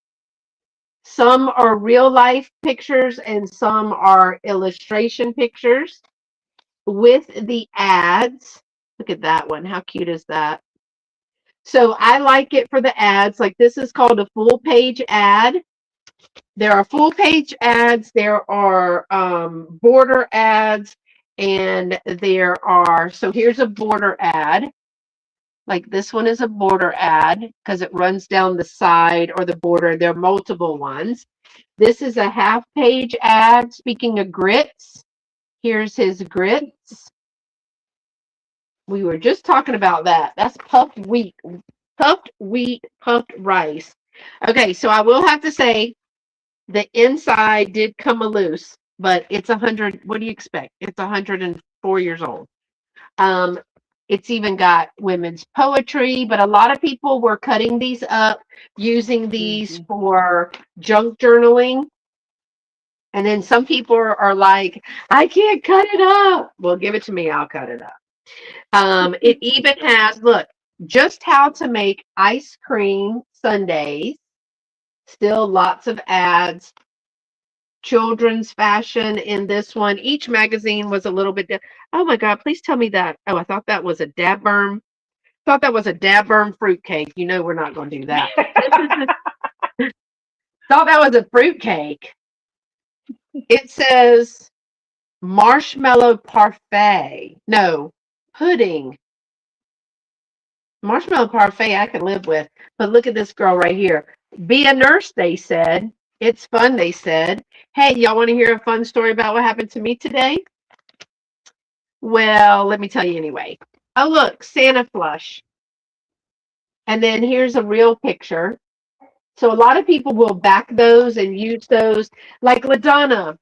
Some are real life pictures and some are illustration pictures with the ads. Look at that one. How cute is that? So I like it for the ads. Like this is called a full page ad. There are full page ads. There are border ads. And there are, so here's a border ad. Like this one is a border ad because it runs down the side or the border. There are multiple ones. This is a half page ad. Speaking of grits, here's his grits. We were just talking about that. That's puffed wheat, puffed rice. Okay, so I will have to say the inside did come loose, but it's 100. What do you expect? It's 104 years old. Um, it's even got women's poetry, but a lot of people were cutting these up, using these for junk journaling. And then some people are like, I can't cut it up. Well, give it to me. I'll cut it up. It even has, look, just how to make ice cream sundaes. Still lots of ads. Children's fashion in this one. Each magazine was a little bit oh my God, please tell me that. Oh, I thought that was a Dabburn. Thought that was a Dabburn fruitcake. You know we're not going to do that. Thought that was a fruitcake. It says marshmallow parfait. No, pudding. Marshmallow parfait I can live with. But look at this girl right here. Be a nurse, they said. It's fun, they said. Hey, y'all want to hear a fun story about what happened to me today? Well, let me tell you anyway. Oh, look, Santa flush. And then here's a real picture. So a lot of people will back those and use those. Like LaDonna,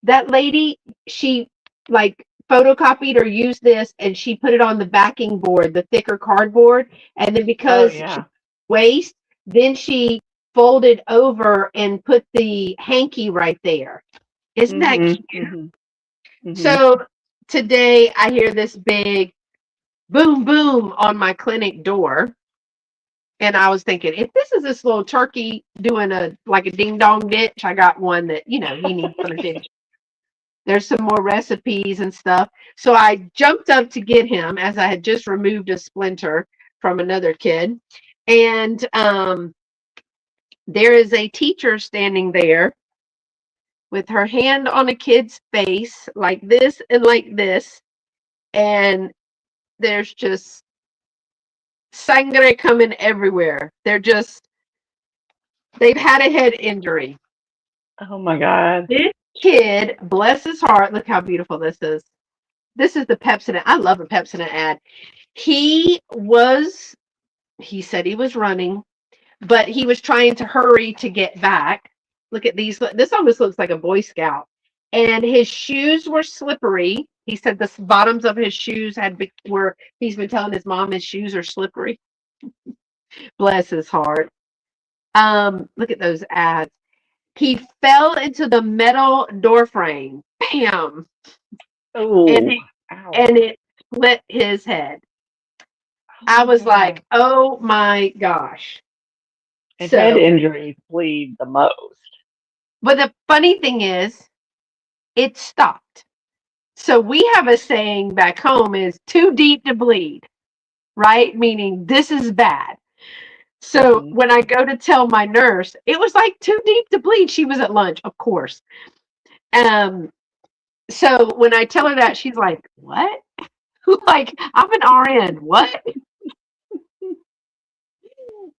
that lady, she like photocopied or used this and she put it on the backing board, the thicker cardboard. And then because she waste, then she folded over and put the hanky right there. Isn't that cute? So today I hear this big boom, boom on my clinic door. And I was thinking, if this is this little turkey doing like a ding dong ditch, I got one that, he needs for a ditch. There's some more recipes and stuff. So I jumped up to get him as I had just removed a splinter from another kid. And there is a teacher standing there with her hand on a kid's face like this and like this. And there's just sangre coming everywhere. They've had a head injury. Oh my God. This kid, bless his heart, look how beautiful this is. This is the Pepsodent. I love a Pepsodent ad. He said he was running, but he was trying to hurry to get back. Look at these. This almost looks like a Boy Scout. And his shoes were slippery. He said the bottoms of his shoes he's been telling his mom his shoes are slippery. Bless his heart. Look at those ads. He fell into the metal door frame. Bam. Oh. And it split his head. I was like, oh my gosh. And head So, injuries bleed the most. but the funny thing is, it stopped. So we have a saying back home is too deep to bleed, right? Meaning this is bad. So Hmm. when I go to tell my nurse, it was like too deep to bleed. She was at lunch, of course. Um, so when I tell her that, she's like, "What?" Like I'm an RN. What?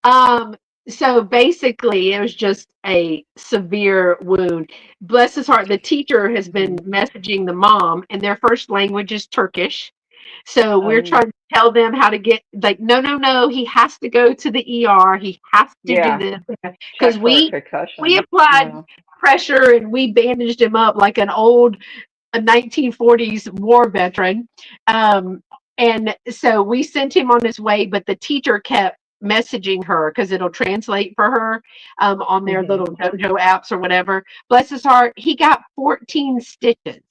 Um, so basically, it was just a severe wound. Bless his heart, the teacher has been Hmm. messaging the mom, and their first language is Turkish. So we're Oh, trying to tell them how to get, like, no, no, no, he has to go to the ER. He has to do yeah. this because Check for a we concussion. applied Yeah. pressure and we bandaged him up like an old a 1940s war veteran. Um, and so we sent him on his way, but the teacher kept messaging her because it'll translate for her on their Hmm. little dojo apps or whatever. Bless his heart, he got 14 stitches.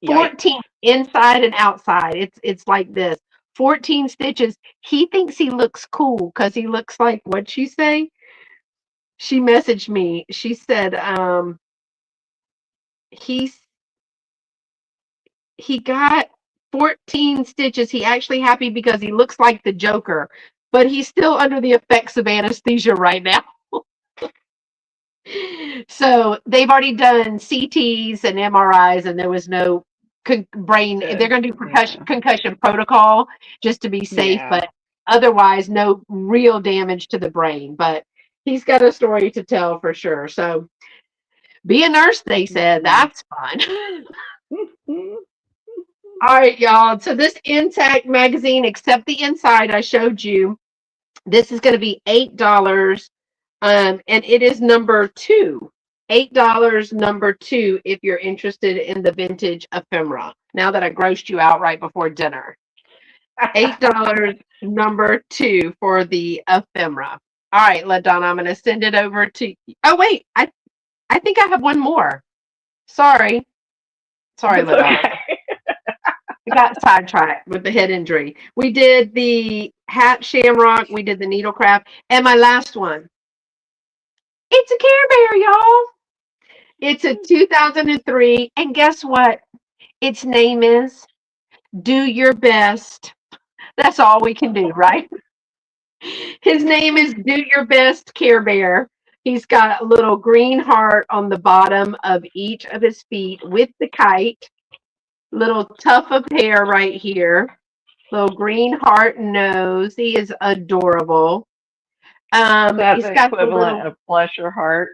Yikes. 14 inside and outside. It's like this. 14 stitches. He thinks he looks cool because he looks like what'd she say? She messaged me. She said, he's he got 14 stitches. He actually happy because he looks like the Joker, but he's still under the effects of anesthesia right now. So they've already done CTs and MRIs, and there was no brain. They're Good. going to do Yeah. concussion protocol just to be safe, Yeah. but otherwise, no real damage to the brain. But he's got a story to tell for sure. So be a nurse, they said. Hmm. That's fun. All right, y'all. So this Intact magazine, except the inside I showed you, this is going to be $8. And it is number two. $8 number two if you're interested in the vintage ephemera. Now that I grossed you out right before dinner. $8 number two for the ephemera. All right, LaDonna, I'm going to send it over to you. Oh, wait. I think I have one more. Sorry. Sorry, That's LaDonna. okay. I got sidetracked with the head injury. We did the hat shamrock, we did the needlecraft, and my last one. It's a Care Bear, y'all. It's a 2003, and guess what? Its name is Do Your Best. That's all we can do, right? His name is Do Your Best Care Bear. He's got a little green heart on the bottom of each of his feet with the kite, little tuft of hair right here. Little green heart nose. He is adorable. Is that He's the got the equivalent little. of bless your heart?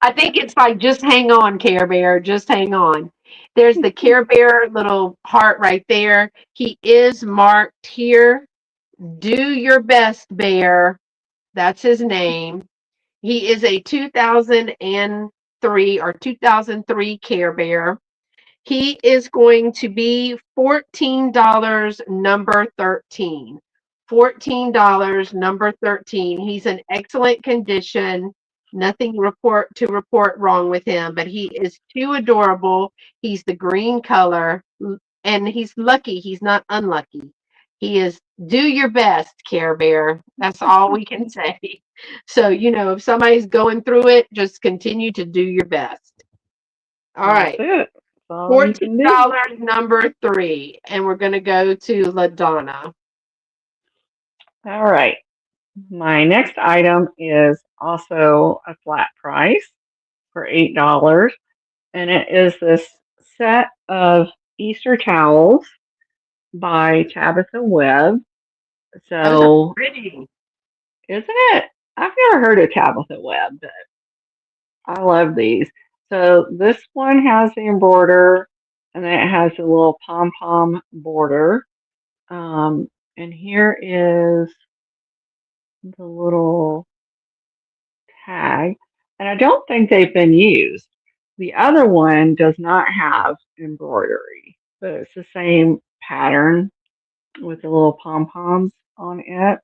I think it's like just hang on, Care Bear. Just hang on. There's the Care Bear little heart right there. He is marked here. Do your best, Bear. That's his name. He is a 2003 or 2003 Care Bear. He is going to be $14 number 13. $14 number 13. He's in excellent condition. Nothing report wrong with him, but he is too adorable. He's the green color and he's lucky. He's not unlucky. He is do your best, Care Bear. That's all we can say. So, if somebody's going through it, just continue to do your best. All That's right. it. That's all you $14 can do. number three. And we're going to go to LaDonna. All right. My next item is also a flat price for $8, and it is this set of Easter towels by Tabitha Webb. Those are So, pretty. isn't it? I've never heard of Tabitha Webb, but I love these. So this one has the embroider, and then it has a little pom pom border. And here is the little tag, and I don't think they've been used. The other one does not have embroidery, but it's the same pattern with the little pom poms on it.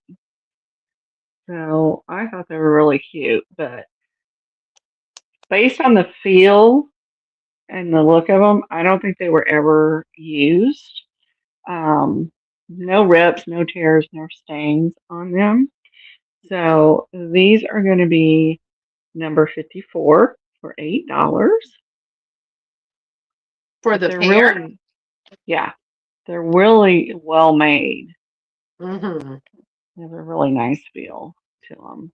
So I thought they were really cute, but based on the feel and the look of them, I don't think they were ever used. No rips, no tears, no stains on them. So these are going to be number 54 for $8. For But the they're pair? really, yeah, they're really well made. Mm-hmm. They have a really nice feel to them.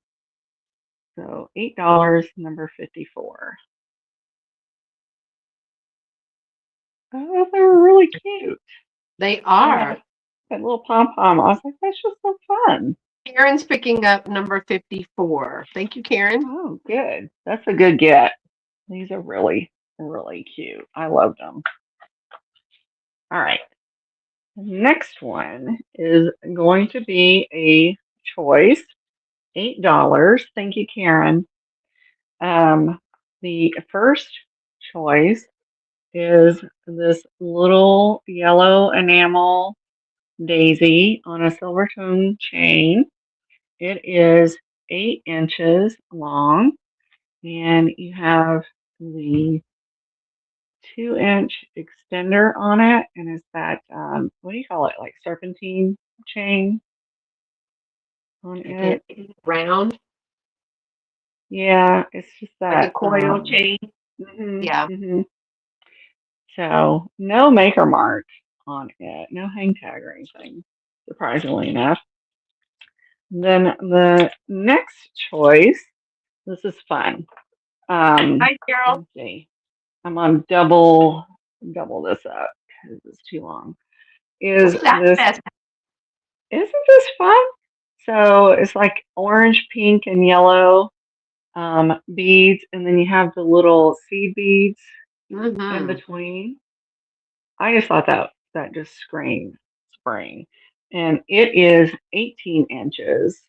So $8, number 54. Oh, they were really cute. They They had are. that little pom pom. I was like, that's just so fun. Karen's picking up number 54. Thank you, Karen. Oh, good. That's a good get. These are really, really cute. I loved them. All right. The next one is going to be a choice. $8. Thank you, Karen. The first choice is this little yellow enamel daisy on a silver tone chain. It is 8 inches long, and you have the 2-inch extender on it, and it's that what do you call it? Like serpentine chain on I it. can't round Yeah, it's just like a that. coil chain. Mhm, Yeah. mhm. So no maker mark on it, no hang tag or anything. Surprisingly enough. Then the next choice. This is fun. Hi, Carol. Let's see. I'm on double this up because it's too long. Is Where's that this best? isn't this fun? So it's like orange, pink, and yellow beads, and then you have the little seed beads in Mm-hmm. between. I just thought that just screamed spring, and it is 18 inches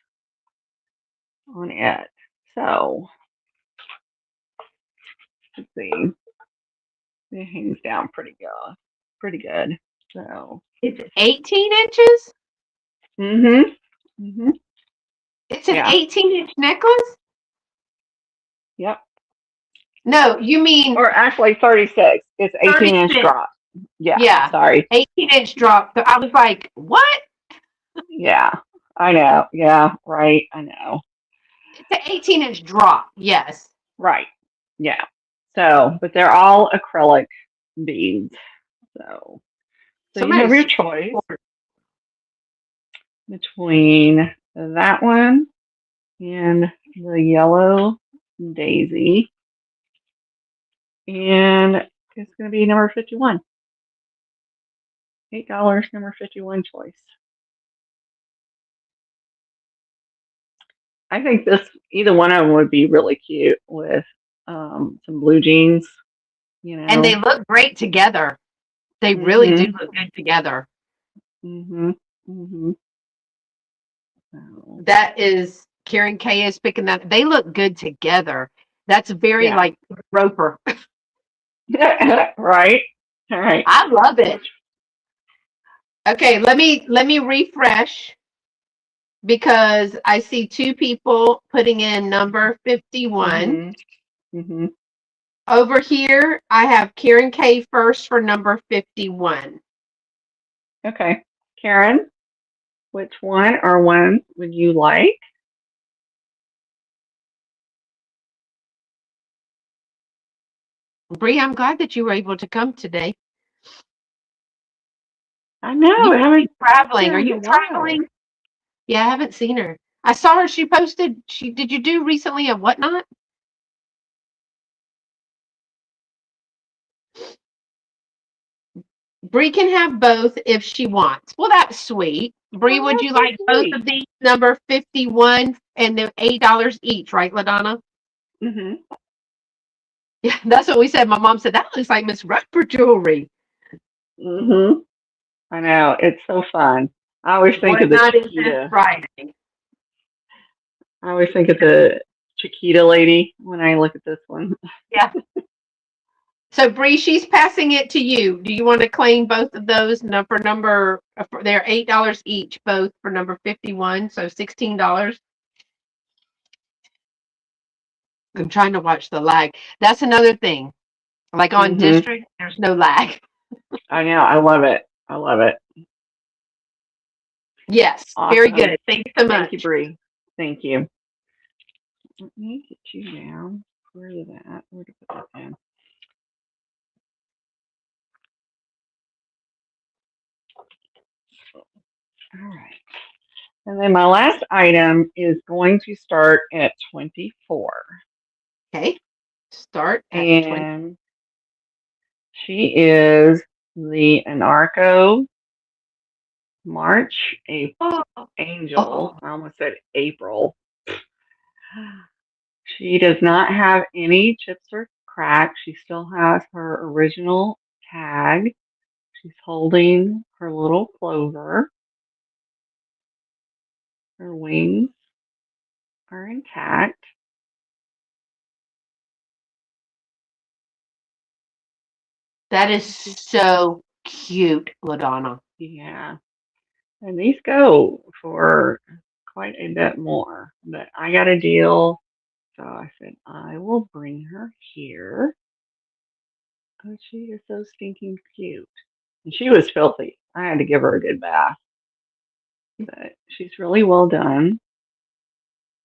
on it. So let's see, it hangs down pretty good. So, It's 18 inches? mhm, mhm, It's an yeah, 18-inch necklace? yep. No, you mean Or actually 36. It's 18-inch 36. drop. Yeah, Yeah, sorry. 18-inch drop. So I was like, what? Yeah, I know. Yeah, right. I know. It's an 18-inch drop. Yes. Right. Yeah. So, but they're all acrylic beads. So you have your Somebody's choice between that one and the yellow daisy, and it's going to be number 51. $8, number 51 choice. I think this either one of them would be really cute with some blue jeans. You and they know. look great together. They really do Mhm. look good together. Mhm. Mhm. So, That is Karen K is picking that. They look good together. That's very yeah. like Roper. Right. All right. I love it. Which? Okay, let me refresh because I see two people putting in number 51. Mhm. Mhm. Over here, I have Karen K first for number 51. Okay. Karen, which one or one would you like? Bree, I'm glad that you were able to come today. I know. You I must be haven't seen traveling. her Are in a you while. traveling? Yeah, I haven't seen her. I saw her. She posted. She did you do recently a whatnot? Bree can have both if she wants. Well, that's sweet. Bree, Oh, would you that's so like both sweet. of these? Number 51 and they're $8 each, right, LaDonna? Mhm. Yeah, that's what we said. My mom said that looks like Miss Roper jewelry. Mhm. I know. It's so fun. I always think of the Whatnot is this Chiquita. Friday. I always think of the Chiquita lady when I look at this one. Yeah. So Bree, she's passing it to you. Do you want to claim both of those for number? They're $8 each, both for number 51, so $16. I'm trying to watch the lag. That's another thing. Like on Mhm. district, there's no lag. I know. I love it. I love it. Yes, very Awesome. good. Thanks so Thank you, much. Bree. Thank you. Let me get you down. Where is that? Where to put that in? All right. And then my last item is going to start at 24. Okay. Start at 20. And she is the Anarcho March Oh, Angel. oh, I almost said April. She does not have any chips or cracks. She still has her original tag. She's holding her little clover. Her wings are intact. that is so cute, LaDonna. Yeah. And these go for quite a bit more. But I got a deal. So I said, I will bring her here. Oh, she is so stinking cute. And she was filthy. I had to give her a good bath. But she's really well done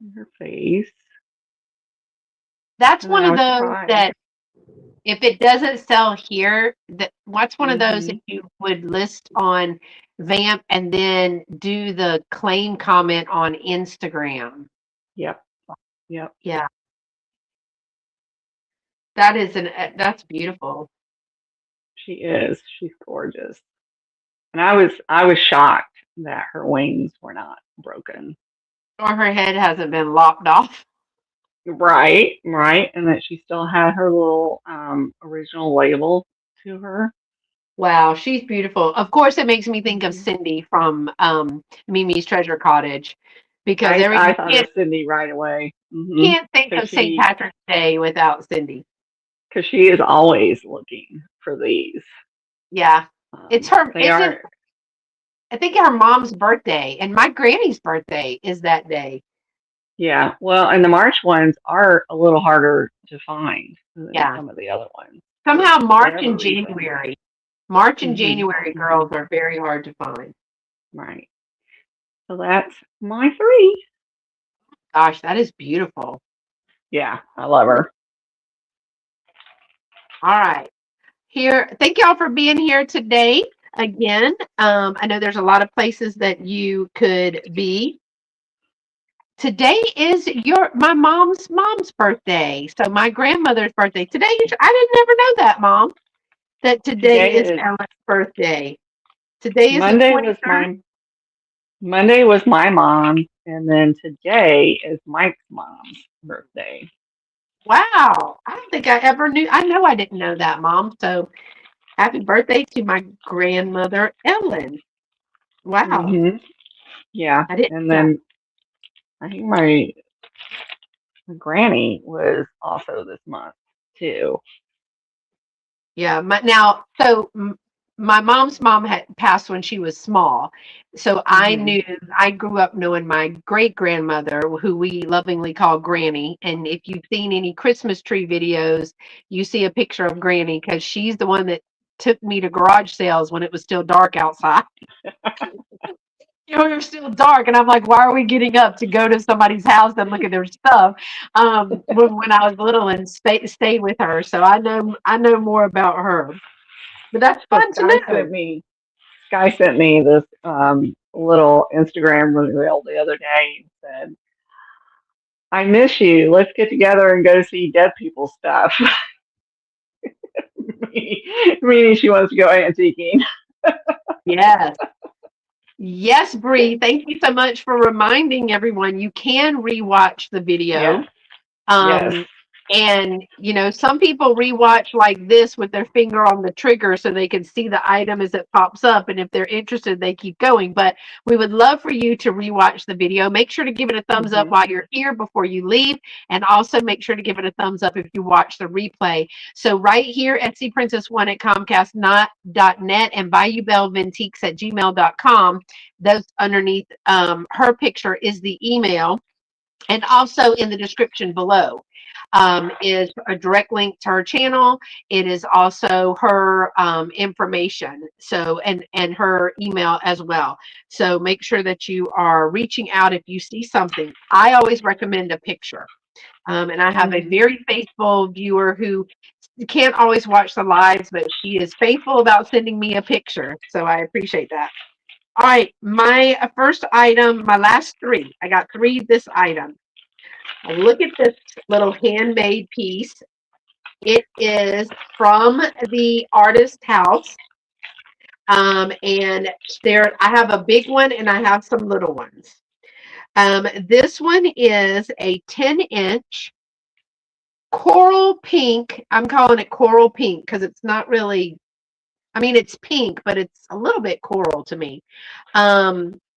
in her face. That's And then one I of was those surprised. that if it doesn't sell here, what's one of those that Hmm. you would list on Vamp and then do the claim comment on Instagram? Yep. Yep. Yeah, that is that's beautiful. She is. She's gorgeous. And I was shocked that her wings were not broken. Or her head hasn't been lopped off. Right, right. And that she still had her little original label to her. Wow, she's beautiful. Of course, it makes me think of Hmm. Cindy from Mimi's Treasure Cottage because I you thought of Cindy right away. can't think Because of St. Patrick's Day without Cindy. she is always looking for these. Yeah. They It's are, I think her mom's birthday and my granny's birthday is that day. yeah. Well, and the March ones are a little harder to find than Yeah. some of the other ones Somehow for whatever reason. March and Hmm. January Hmm. girls are very hard to find. Right. So that's my three. Gosh, that is beautiful. Yeah, I love her. All right. Here, thank y'all for being here today again. I know there's a lot of places that you could be. Today is my mom's birthday. So my grandmother's birthday. I didn't never know that, Mom, that today Today is is Ellen's birthday. Today is the Monday was 23rd. my mom, and then today is Mike's mom's birthday. Wow. I don't think I ever knew. I know I didn't know that, Mom. So happy birthday to my grandmother, Ellen. Wow. Hmm. Yeah, I didn't and know that. then I think my granny was also this month too. Yeah, my mom's mom had passed when she was small. So Hmm. I grew up knowing my great grandmother, who we lovingly call Granny. And if you've seen any Christmas tree videos, you see a picture of Granny because she's the one that took me to garage sales when it was still dark outside. It was still dark, and I'm like, why are we getting up to go to somebody's house and look at their stuff? When I was little and stayed with her, so I know more about her. But that's So fun to know. Sky sent me this little Instagram reel the other day and said, "I miss you. Let's get together and go see dead people stuff." Meaning she wants to go antiquing. Yes. Yes, Bree. Thank you so much for reminding everyone you can rewatch the video. Yes, yes. Um, and some people rewatch like this with their finger on the trigger so they can see the item as it pops up. And if they're interested, they keep going. But we would love for you to rewatch the video. Make sure to give it a thumbs up Hmm. while you're here before you leave. And also make sure to give it a thumbs up if you watch the replay. So right here, Etsy Princess One at Comcast.net and Bayoubellevintiques at gmail.com. Those underneath her picture is the email. And also in the description below is a direct link to her channel. It is also her information. So, and her email as well. So make sure that you are reaching out if you see something. I always recommend a picture. And I have a very faithful viewer who can't always watch the lives, but she is faithful about sending me a picture. So I appreciate that. All right, my first item, my last three. I got three this item. Look at this little handmade piece. It is from the artist house. And there, I have a big one and I have some little ones. This one is a 10-inch coral pink. I'm calling it coral pink because it's not really, I mean, it's pink, but it's a little bit coral to me.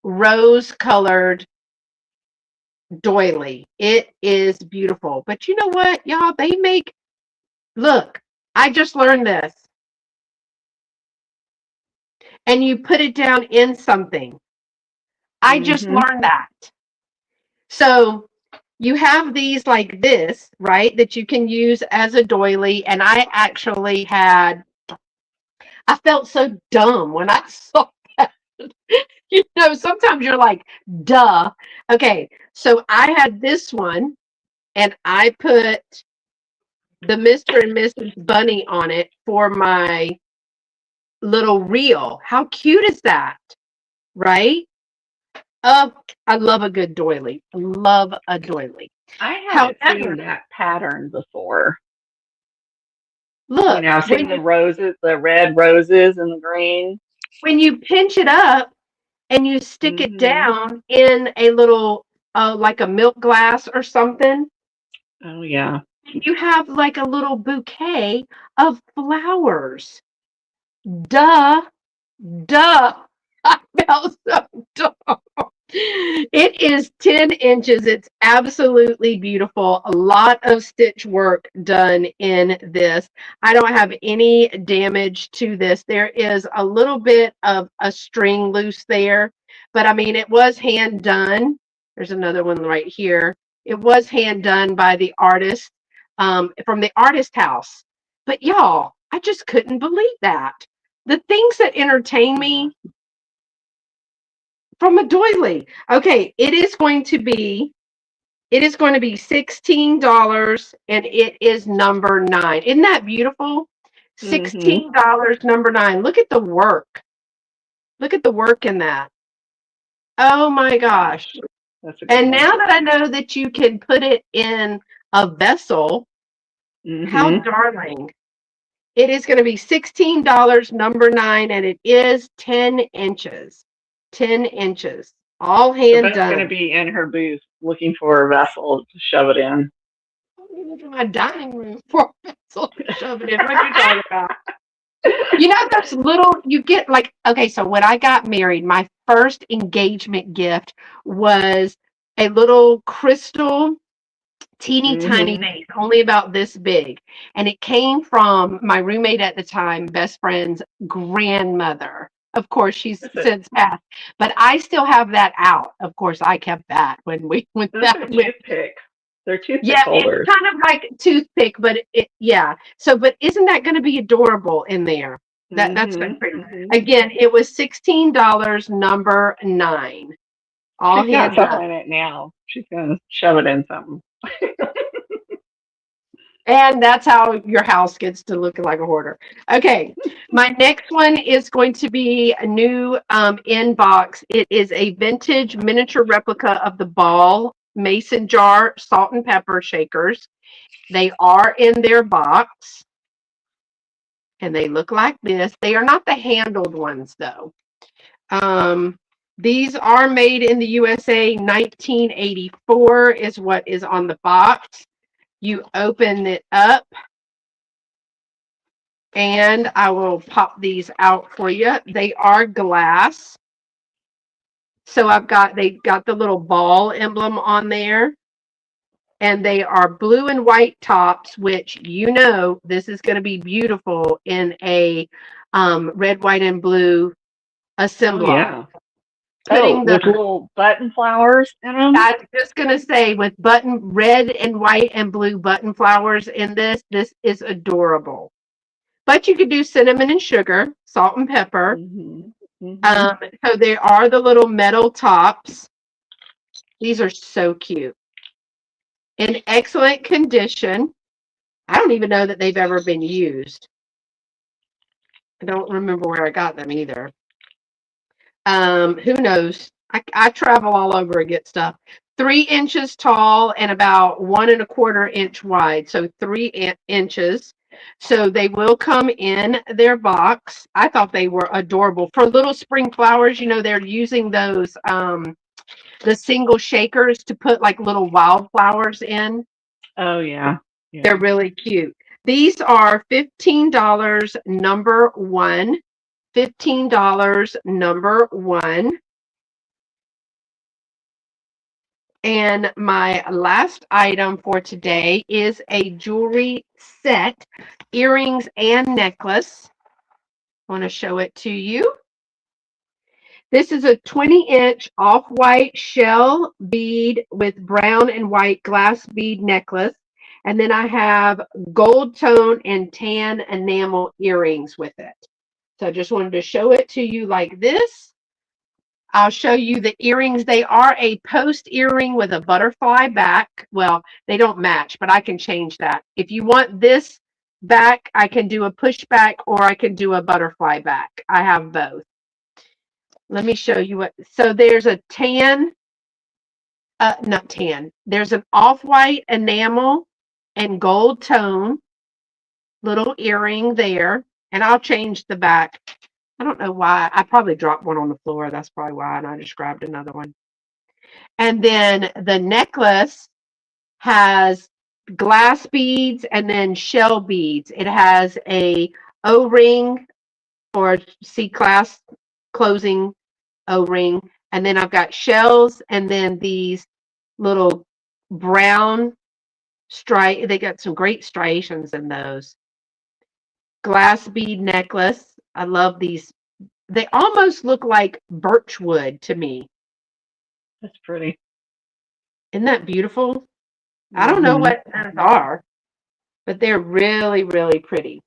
Rose colored doily. It is beautiful. But you know what, y'all? They make, look, I just learned this. And you put it down in something. I just learned that. So you have these like this, right? That you can use as a doily. And I actually had, I felt so dumb when I saw that. You know, sometimes you're like, duh. Okay, so I had this one and I put the Mr. and Mrs. Bunny on it for my little reel. How cute is that? Right? I love a good doily. I love a doily. I haven't However, seen that pattern before. look, I've seen the roses, the red roses and the green. when you pinch it up and you stick it down in a little, like a milk glass or something, Oh, yeah. you have like a little bouquet of flowers. Duh. Duh. I felt so dumb. It is 10 inches. It's absolutely beautiful. A lot of stitch work done in this. I don't have any damage to this. There is a little bit of a string loose there, but I mean, it was hand done. There's another one right here. It was hand done by the artist from the artist house. But y'all, I just couldn't believe that. The things that entertain me from a doily. Okay, it is going to be $16 and it is number 9. Isn't that beautiful? $16 number 9. Look at the work. Look at the work in that. Oh my gosh. And now that I know that you can put it in a vessel, how darling. It is going to be $16 number 9 and it is 10 inches. 10 inches. All hand Beth's done. going to be in her booth looking for a vessel to shove it in. I'm looking for my dining room for a vessel to shove it in. What are you talking about? You know, those little, you get like, okay, so when I got married, my first engagement gift was a little crystal teeny tiny vase, only about this big. And it came from my roommate at the time, best friend's grandmother. Of course, she's since passed, but I still have that out. Of course, I kept that when we went Those that are way. toothpick. They're toothpick Yeah, holders. it's kind of like toothpick, but yeah. So, but isn't that going to be adorable in there? That's been pretty. Again, it was $16, number 9. All She's got hand something done. in it now. She's going to shove it in something. And that's how your house gets to look like a hoarder. Okay, my next one is going to be a new inbox. It is a vintage miniature replica of the Ball mason jar salt and pepper shakers. They are in their box. And they look like this. They are not the handled ones, though. These are made in the USA. 1984 is what is on the box. You open it up, and I will pop these out for you. They are glass. So they got the little ball emblem on there. And they are blue and white tops, which this is going to be beautiful in a red, white, and blue assemblage. Oh, yeah. putting the with little button flowers in them. I was just gonna say with red and white and blue button flowers in this. This is adorable. But you could do cinnamon and sugar, salt and pepper. Mhm. Mhm. So there are the little metal tops. These are so cute. In excellent condition. I don't even know that they've ever been used. I don't remember where I got them either. Who knows? I travel all over and get stuff. 3 inches tall and about 1 1/4 inch wide. So 3 inches. So they will come in their box. I thought they were adorable. For little spring flowers, they're using those the single shakers to put like little wildflowers in. Oh yeah. They're Yeah. really cute. These are $15 number one. $15 number one. And my last item for today is a jewelry set, earrings and necklace. I want to show it to you. This is a 20-inch off-white shell bead with brown and white glass bead necklace. And then I have gold tone and tan enamel earrings with it. So I just wanted to show it to you like this. I'll show you the earrings. They are a post earring with a butterfly back. Well, they don't match, but I can change that. If you want this back, I can do a pushback or I can do a butterfly back. I have both. Let me show you what. So there's a not tan. There's an off-white enamel and gold tone little earring there. And I'll change the back. I don't know why. I probably dropped one on the floor. That's probably why. And I just grabbed another one. And then the necklace has glass beads and then shell beads. It has a O-ring or C-class closing O-ring. And then I've got shells and then these little brown stripe. They got some great striations in those. Glass bead necklace. I love these. They almost look like birchwood to me. That's pretty. Isn't that beautiful? I don't know Mhm. what those are, but they're really, really pretty.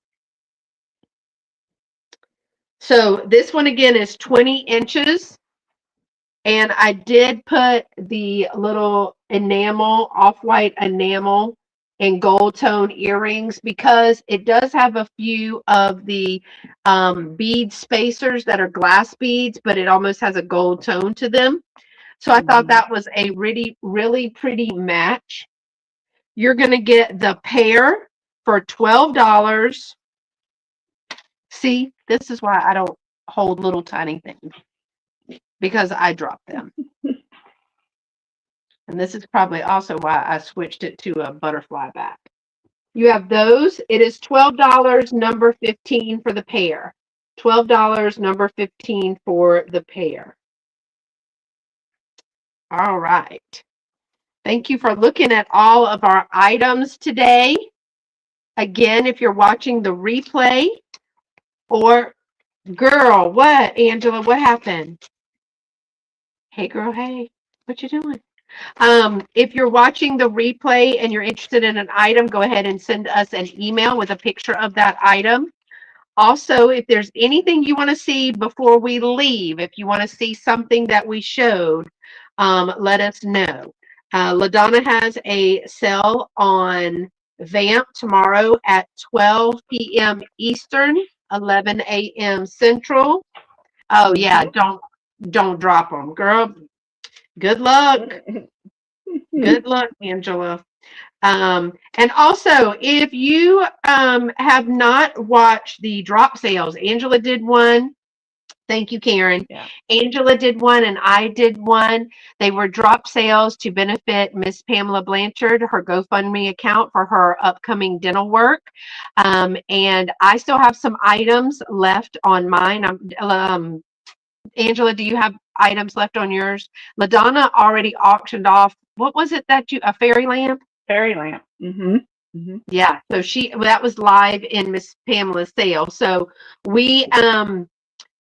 So this one again is 20 inches. And I did put the little enamel, off-white enamel and gold tone earrings because it does have a few of the bead spacers that are glass beads, but it almost has a gold tone to them. So I thought Mhm. that was a really, really pretty match. You're going to get the pair for $12. See, this is why I don't hold little tiny things because I drop them. And this is probably also why I switched it to a butterfly back. You have those. It is $12 number 15 for the pair. $12 number 15 for the pair. All right. Thank you for looking at all of our items today. Again, if you're watching the replay or girl, what, Angela, what happened? Hey girl, hey, what you doing? If you're watching the replay and you're interested in an item, go ahead and send us an email with a picture of that item. Also, if there's anything you want to see before we leave, if you want to see something that we showed, let us know. LaDonna has a sale on Vamp tomorrow at 12 p.m. Eastern, 11 a.m. Central. Oh yeah, don't drop them, girl. Good luck. Good luck, Angela. And also, if you have not watched the drop sales, Angela did one. Thank you, Karen. Yeah. Angela did one and I did one. They were drop sales to benefit Miss Pamela Blanchard, her GoFundMe account for her upcoming dental work. And I still have some items left on mine. Angela, do you have items left on yours? LaDonna already auctioned off. What was it that a fairy lamp? Fairy lamp. Mhm. Mhm. Yeah. So that was live in Miss Pamela's sale. So we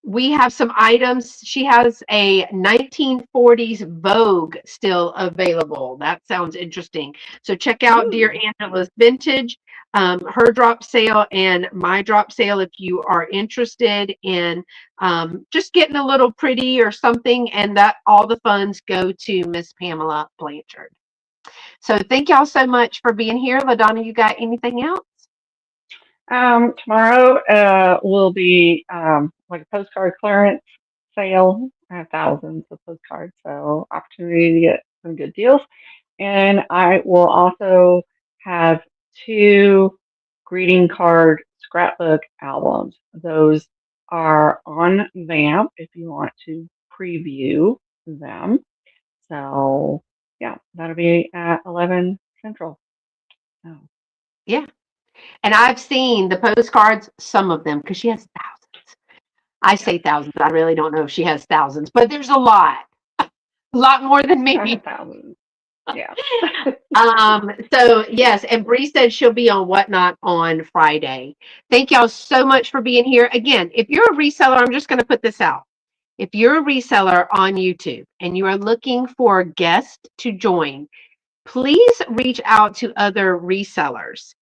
we have some items. She has a 1940s Vogue still available. That sounds interesting. So check out Dear Ooh. Angela's Vintage, her drop sale and my drop sale if you are interested in just getting a little pretty or something. And that all the funds go to Miss Pamela Blanchard. So thank y'all so much for being here. LaDonna, you got anything else? Tomorrow will be like a postcard clearance sale. I have thousands of postcards, so opportunity to get some good deals. And I will also have two greeting card scrapbook albums. Those are on Vamp if you want to preview them. So yeah, that'll be at 11 Central. So, Yeah. And I've seen the postcards, some of them, because she has thousands. I yeah, say thousands. I really don't know if she has thousands, but there's a lot more than I have me. thousands. Yeah. So yes, and Bree said she'll be on Whatnot on Friday. Thank y'all so much for being here. Again, if you're a reseller, I'm just going to put this out. If you're a reseller on YouTube and you are looking for guests to join, please reach out to other resellers.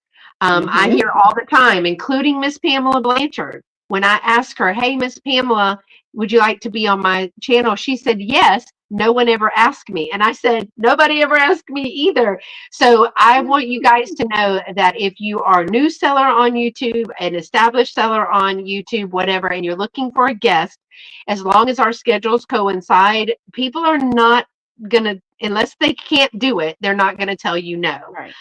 I Mhm. hear all the time, including Miss Pamela Blanchard. When I ask her, hey, Miss Pamela, would you like to be on my channel? She said, yes. No one ever asked me. And I said, nobody ever asked me either. So I want you guys to know that if you are a new seller on YouTube, an established seller on YouTube, whatever, and you're looking for a guest, as long as our schedules coincide, people are not gonna, unless they can't do it, they're not gonna tell you no. Right.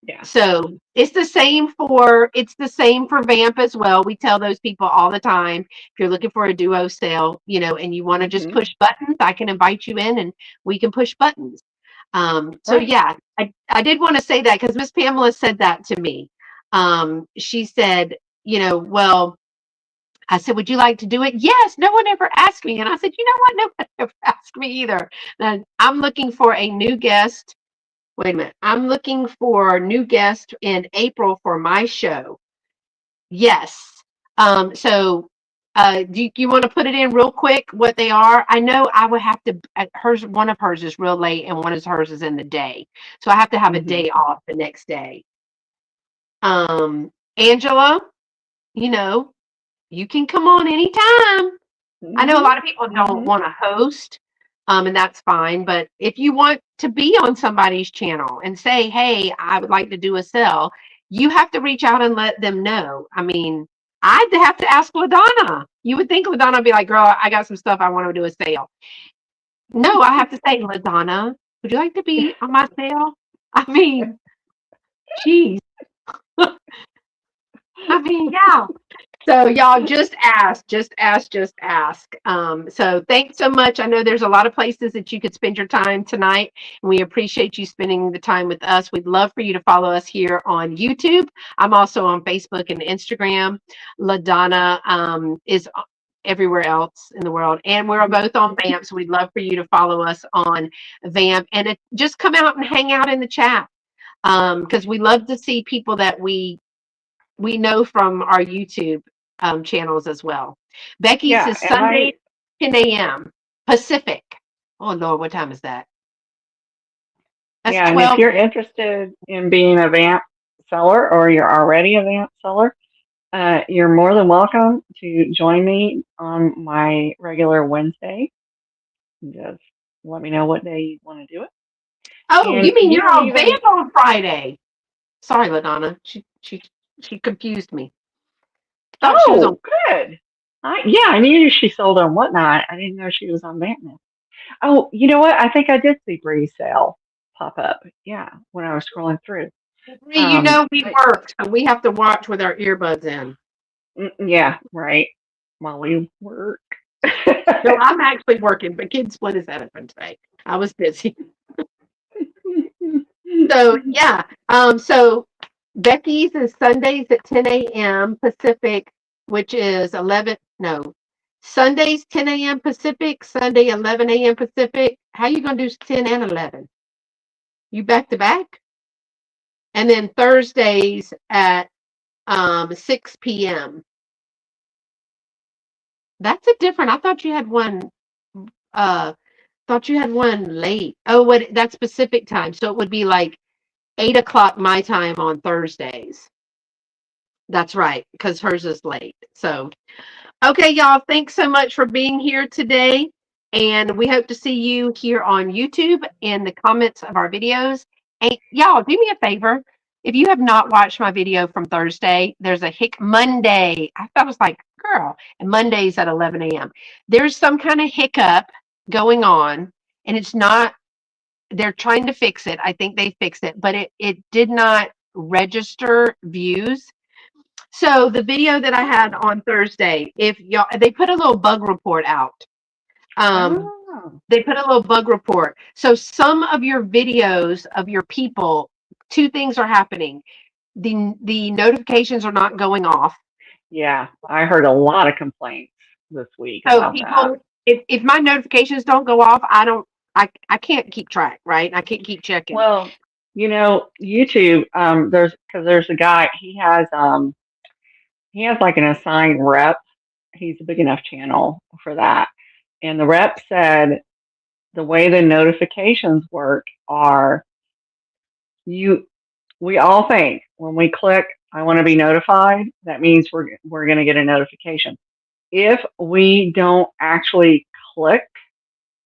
Yeah. So it's the same for Vamp as well. We tell those people all the time, if you're looking for a duo sale, and you want to just Mhm. push buttons, I can invite you in and we can push buttons. So Right. yeah, I did want to say that because Miss Pamela said that to me. She said, well, I said, would you like to do it? Yes, no one ever asked me. And I said, you know what? No one ever asked me either. And I'm looking for a new guest. Wait a minute. I'm looking for a new guest in April for my show. Yes. So do you want to put it in real quick what they are? I know I would have to, one of hers is real late and one of hers is in the day. So I have to have a Mhm. day off the next day. Angela, you know, you can come on anytime. I know a Mhm. lot of people don't Mhm. want to host, and that's fine. But if you want to be on somebody's channel and say, hey, I would like to do a sell, you have to reach out and let them know. I mean, I'd have to ask LaDonna. You would think LaDonna would be like, girl, I got some stuff I want to do a sale. No, I have to say, LaDonna, would you like to be on my sale? I mean, geez. I mean, yeah. So y'all just ask, just ask, just ask. So thanks so much. I know there's a lot of places that you could spend your time tonight, and we appreciate you spending the time with us. We'd love for you to follow us here on YouTube. I'm also on Facebook and Instagram. LaDonna is everywhere else in the world, and we're both on Vamp. So we'd love for you to follow us on Vamp and just come out and hang out in the chat because we love to see people that we know from our YouTube channels as well. Becky Yeah, says and Sunday, 10 a.m. Pacific. Oh Lord, what time is that? That's yeah, and if 12. you're interested in being a Vamp seller or you're already a Vamp seller, you're more than welcome to join me on my regular Wednesday. Just let me know what day you want to do it. Oh, And you mean you you're don't on even, Vamp on Friday? Sorry, LaDonna. She confused me. Thought she was on. oh, good. Yeah, I knew she sold on Whatnot. I didn't know she was on Vamp now. Oh, you know what? I think I did see Bree's sale pop up. Yeah, when I was scrolling through. We But worked, so we have to watch with our earbuds in. yeah, right. While we work. No, I'm actually working, but kid split his head open today. I was busy. So yeah. So Becky's is Sundays at 10 a.m. Pacific, which is 11. No, Sundays 10 a.m. Pacific, Sunday 11 a.m. Pacific. How you gonna do 10 and 11? You back to back, and then Thursdays at 6 p.m. That's a different. I thought you had one. Thought you had one late. Oh, what? That's Pacific time, so it would be like 8 o'clock my time on Thursdays. That's right, because hers is late. So, okay, y'all, thanks so much for being here today. And we hope to see you here on YouTube in the comments of our videos. And y'all, do me a favor. If you have not watched my video from Thursday, there's a Monday. I was like, girl, and Monday's at 11 a.m. There's some kind of hiccup going on, and it's not, they're trying to fix it. I think they fixed it, but it did not register views. So the video that I had on Thursday, if y'all, they put a little bug report out. Oh, They put a little bug report. So some of your videos of your people, two things are happening. The notifications are not going off. yeah. I heard a lot of complaints this week So about that. people, if my notifications don't go off, I can't keep track, right? I can't keep checking. Well, YouTube. There's a guy. He has like an assigned rep. He's a big enough channel for that. And the rep said the way the notifications work are you we all think when we click I want to be notified, that means we're going to get a notification. If we don't actually click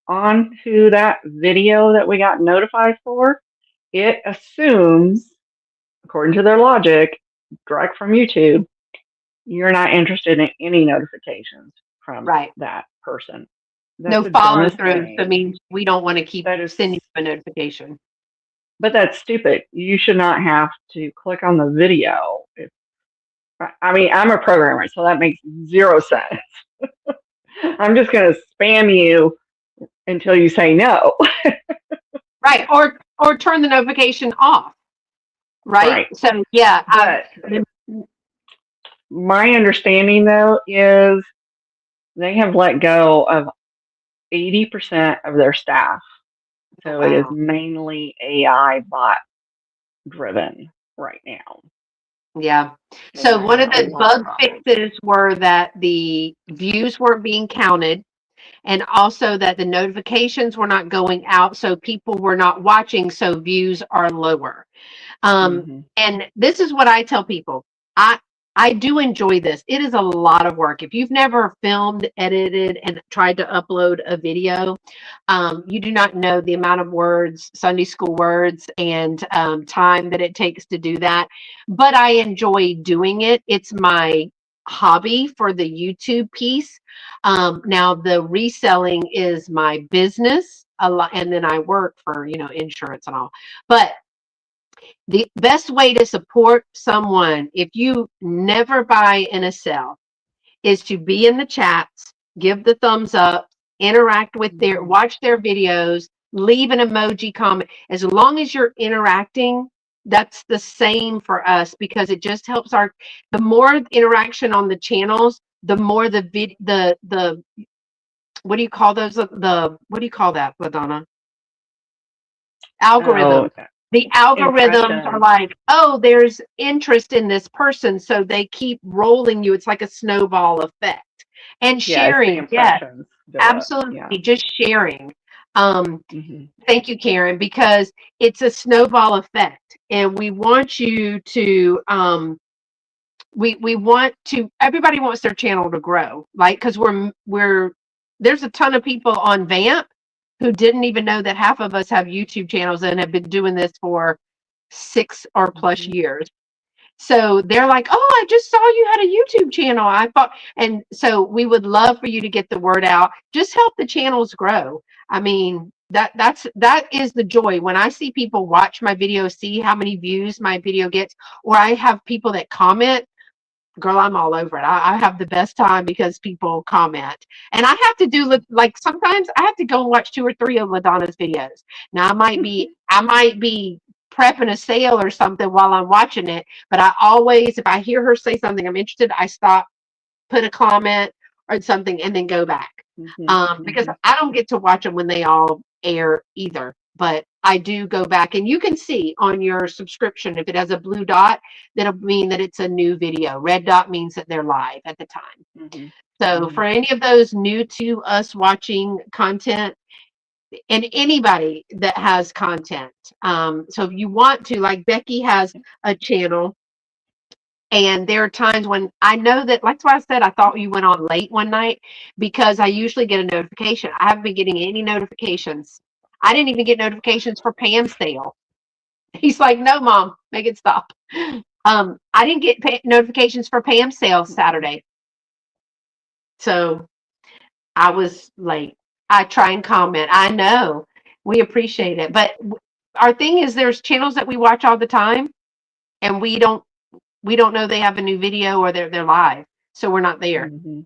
onto that video that we got notified for, it assumes, according to their logic, direct from YouTube, you're not interested in any notifications from Right. that person. That's No the follow dumbest through. thing. So it means we don't want to keep That is, sending you a notification. but that's stupid. You should not have to click on the video. I mean, I'm a programmer, so that makes zero sense. I'm just going to spam you until you say no. Right. Or turn the notification off. Right. Right. So yeah, But my understanding though is they have let go of 80% of their staff. So it is wow. mainly AI bot driven right now. Yeah. So So they're one of having a the lot of bug problems. fixes were that the views weren't being counted, and also that the notifications were not going out, so people were not watching, so views are lower. Mm-hmm. And this is what I tell people. I I do enjoy this. It is a lot of work. If you've never filmed, edited, and tried to upload a video, you do not know the amount of words, Sunday school words, and time that it takes to do that. But I enjoy doing it. It's my hobby for the YouTube piece. Now the reselling is my business a lot, and then I work for insurance and all. But the best way to support someone, if you never buy in a sell, is to be in the chats, give the thumbs up, interact with watch their videos, leave an emoji comment. As long as you're interacting, that's the same for us, because it just helps the more interaction on the channels, the more the what do you call those? What do you call that, Ladonna? Oh, Algorithm. The algorithms are impressions. like, oh, there's interest in this person, so they keep rolling you. It's like a snowball effect. And Yeah, it's the sharing, yes, impressions do it. Yeah. absolutely, just sharing. Um, Mm-hmm. Thank you, Karen, because it's a snowball effect, and we want you to we want to, everybody wants their channel to grow, like, because we're there's a ton of people on Vamp who didn't even know that half of us have YouTube channels and have been doing this for 6 or plus Mm-hmm. years. So they're like, oh, I just saw you had a YouTube channel. I thought, and so we would love for you to get the word out. Just help the channels grow. I mean, that is the joy when I see people watch my video, see how many views my video gets, or I have people that comment. Girl, I'm all over it. I have the best time because people comment. And I have to do, like, sometimes I have to go and watch 2 or 3 of Ladonna's videos. Now I might be prepping a sale or something while I'm watching it, but I always, if I hear her say something I'm interested, I stop, put a comment or something, and then go back. Because Mm-hmm. I don't get to watch them when they all air either. But I do go back, and you can see on your subscription, if it has a blue dot, that'll mean that it's a new video. Red dot means that they're live at the time. Mm-hmm. So for any of those new to us watching content, and anybody that has content, so if you want to, like Becky has a channel, and there are times when I know that, that's why I said I thought you went on late one night, because I usually get a notification. I haven't been getting any notifications. I didn't even get notifications for Pam's sale. He's like, no, Mom, make it stop. I didn't get notifications for Pam's sale Saturday. So I was late. I try and comment. I know we appreciate it. But our thing is, there's channels that we watch all the time, and we don't know they have a new video, or they're live. So we're not there. Mm-hmm.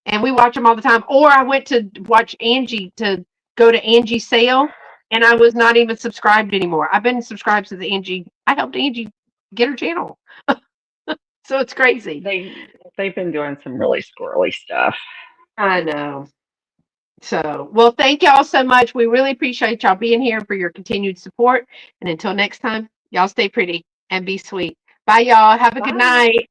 And we watch them all the time. Or I went to watch Angie, to go to Angie's sale, and I was not even subscribed anymore. I've been subscribed to I helped Angie get her channel. So it's crazy. They've been doing some really squirrely stuff. I know. So, well, thank y'all so much. We really appreciate y'all being here, for your continued support. And until next time, y'all stay pretty and be sweet. Bye, y'all. Have a good Bye. night.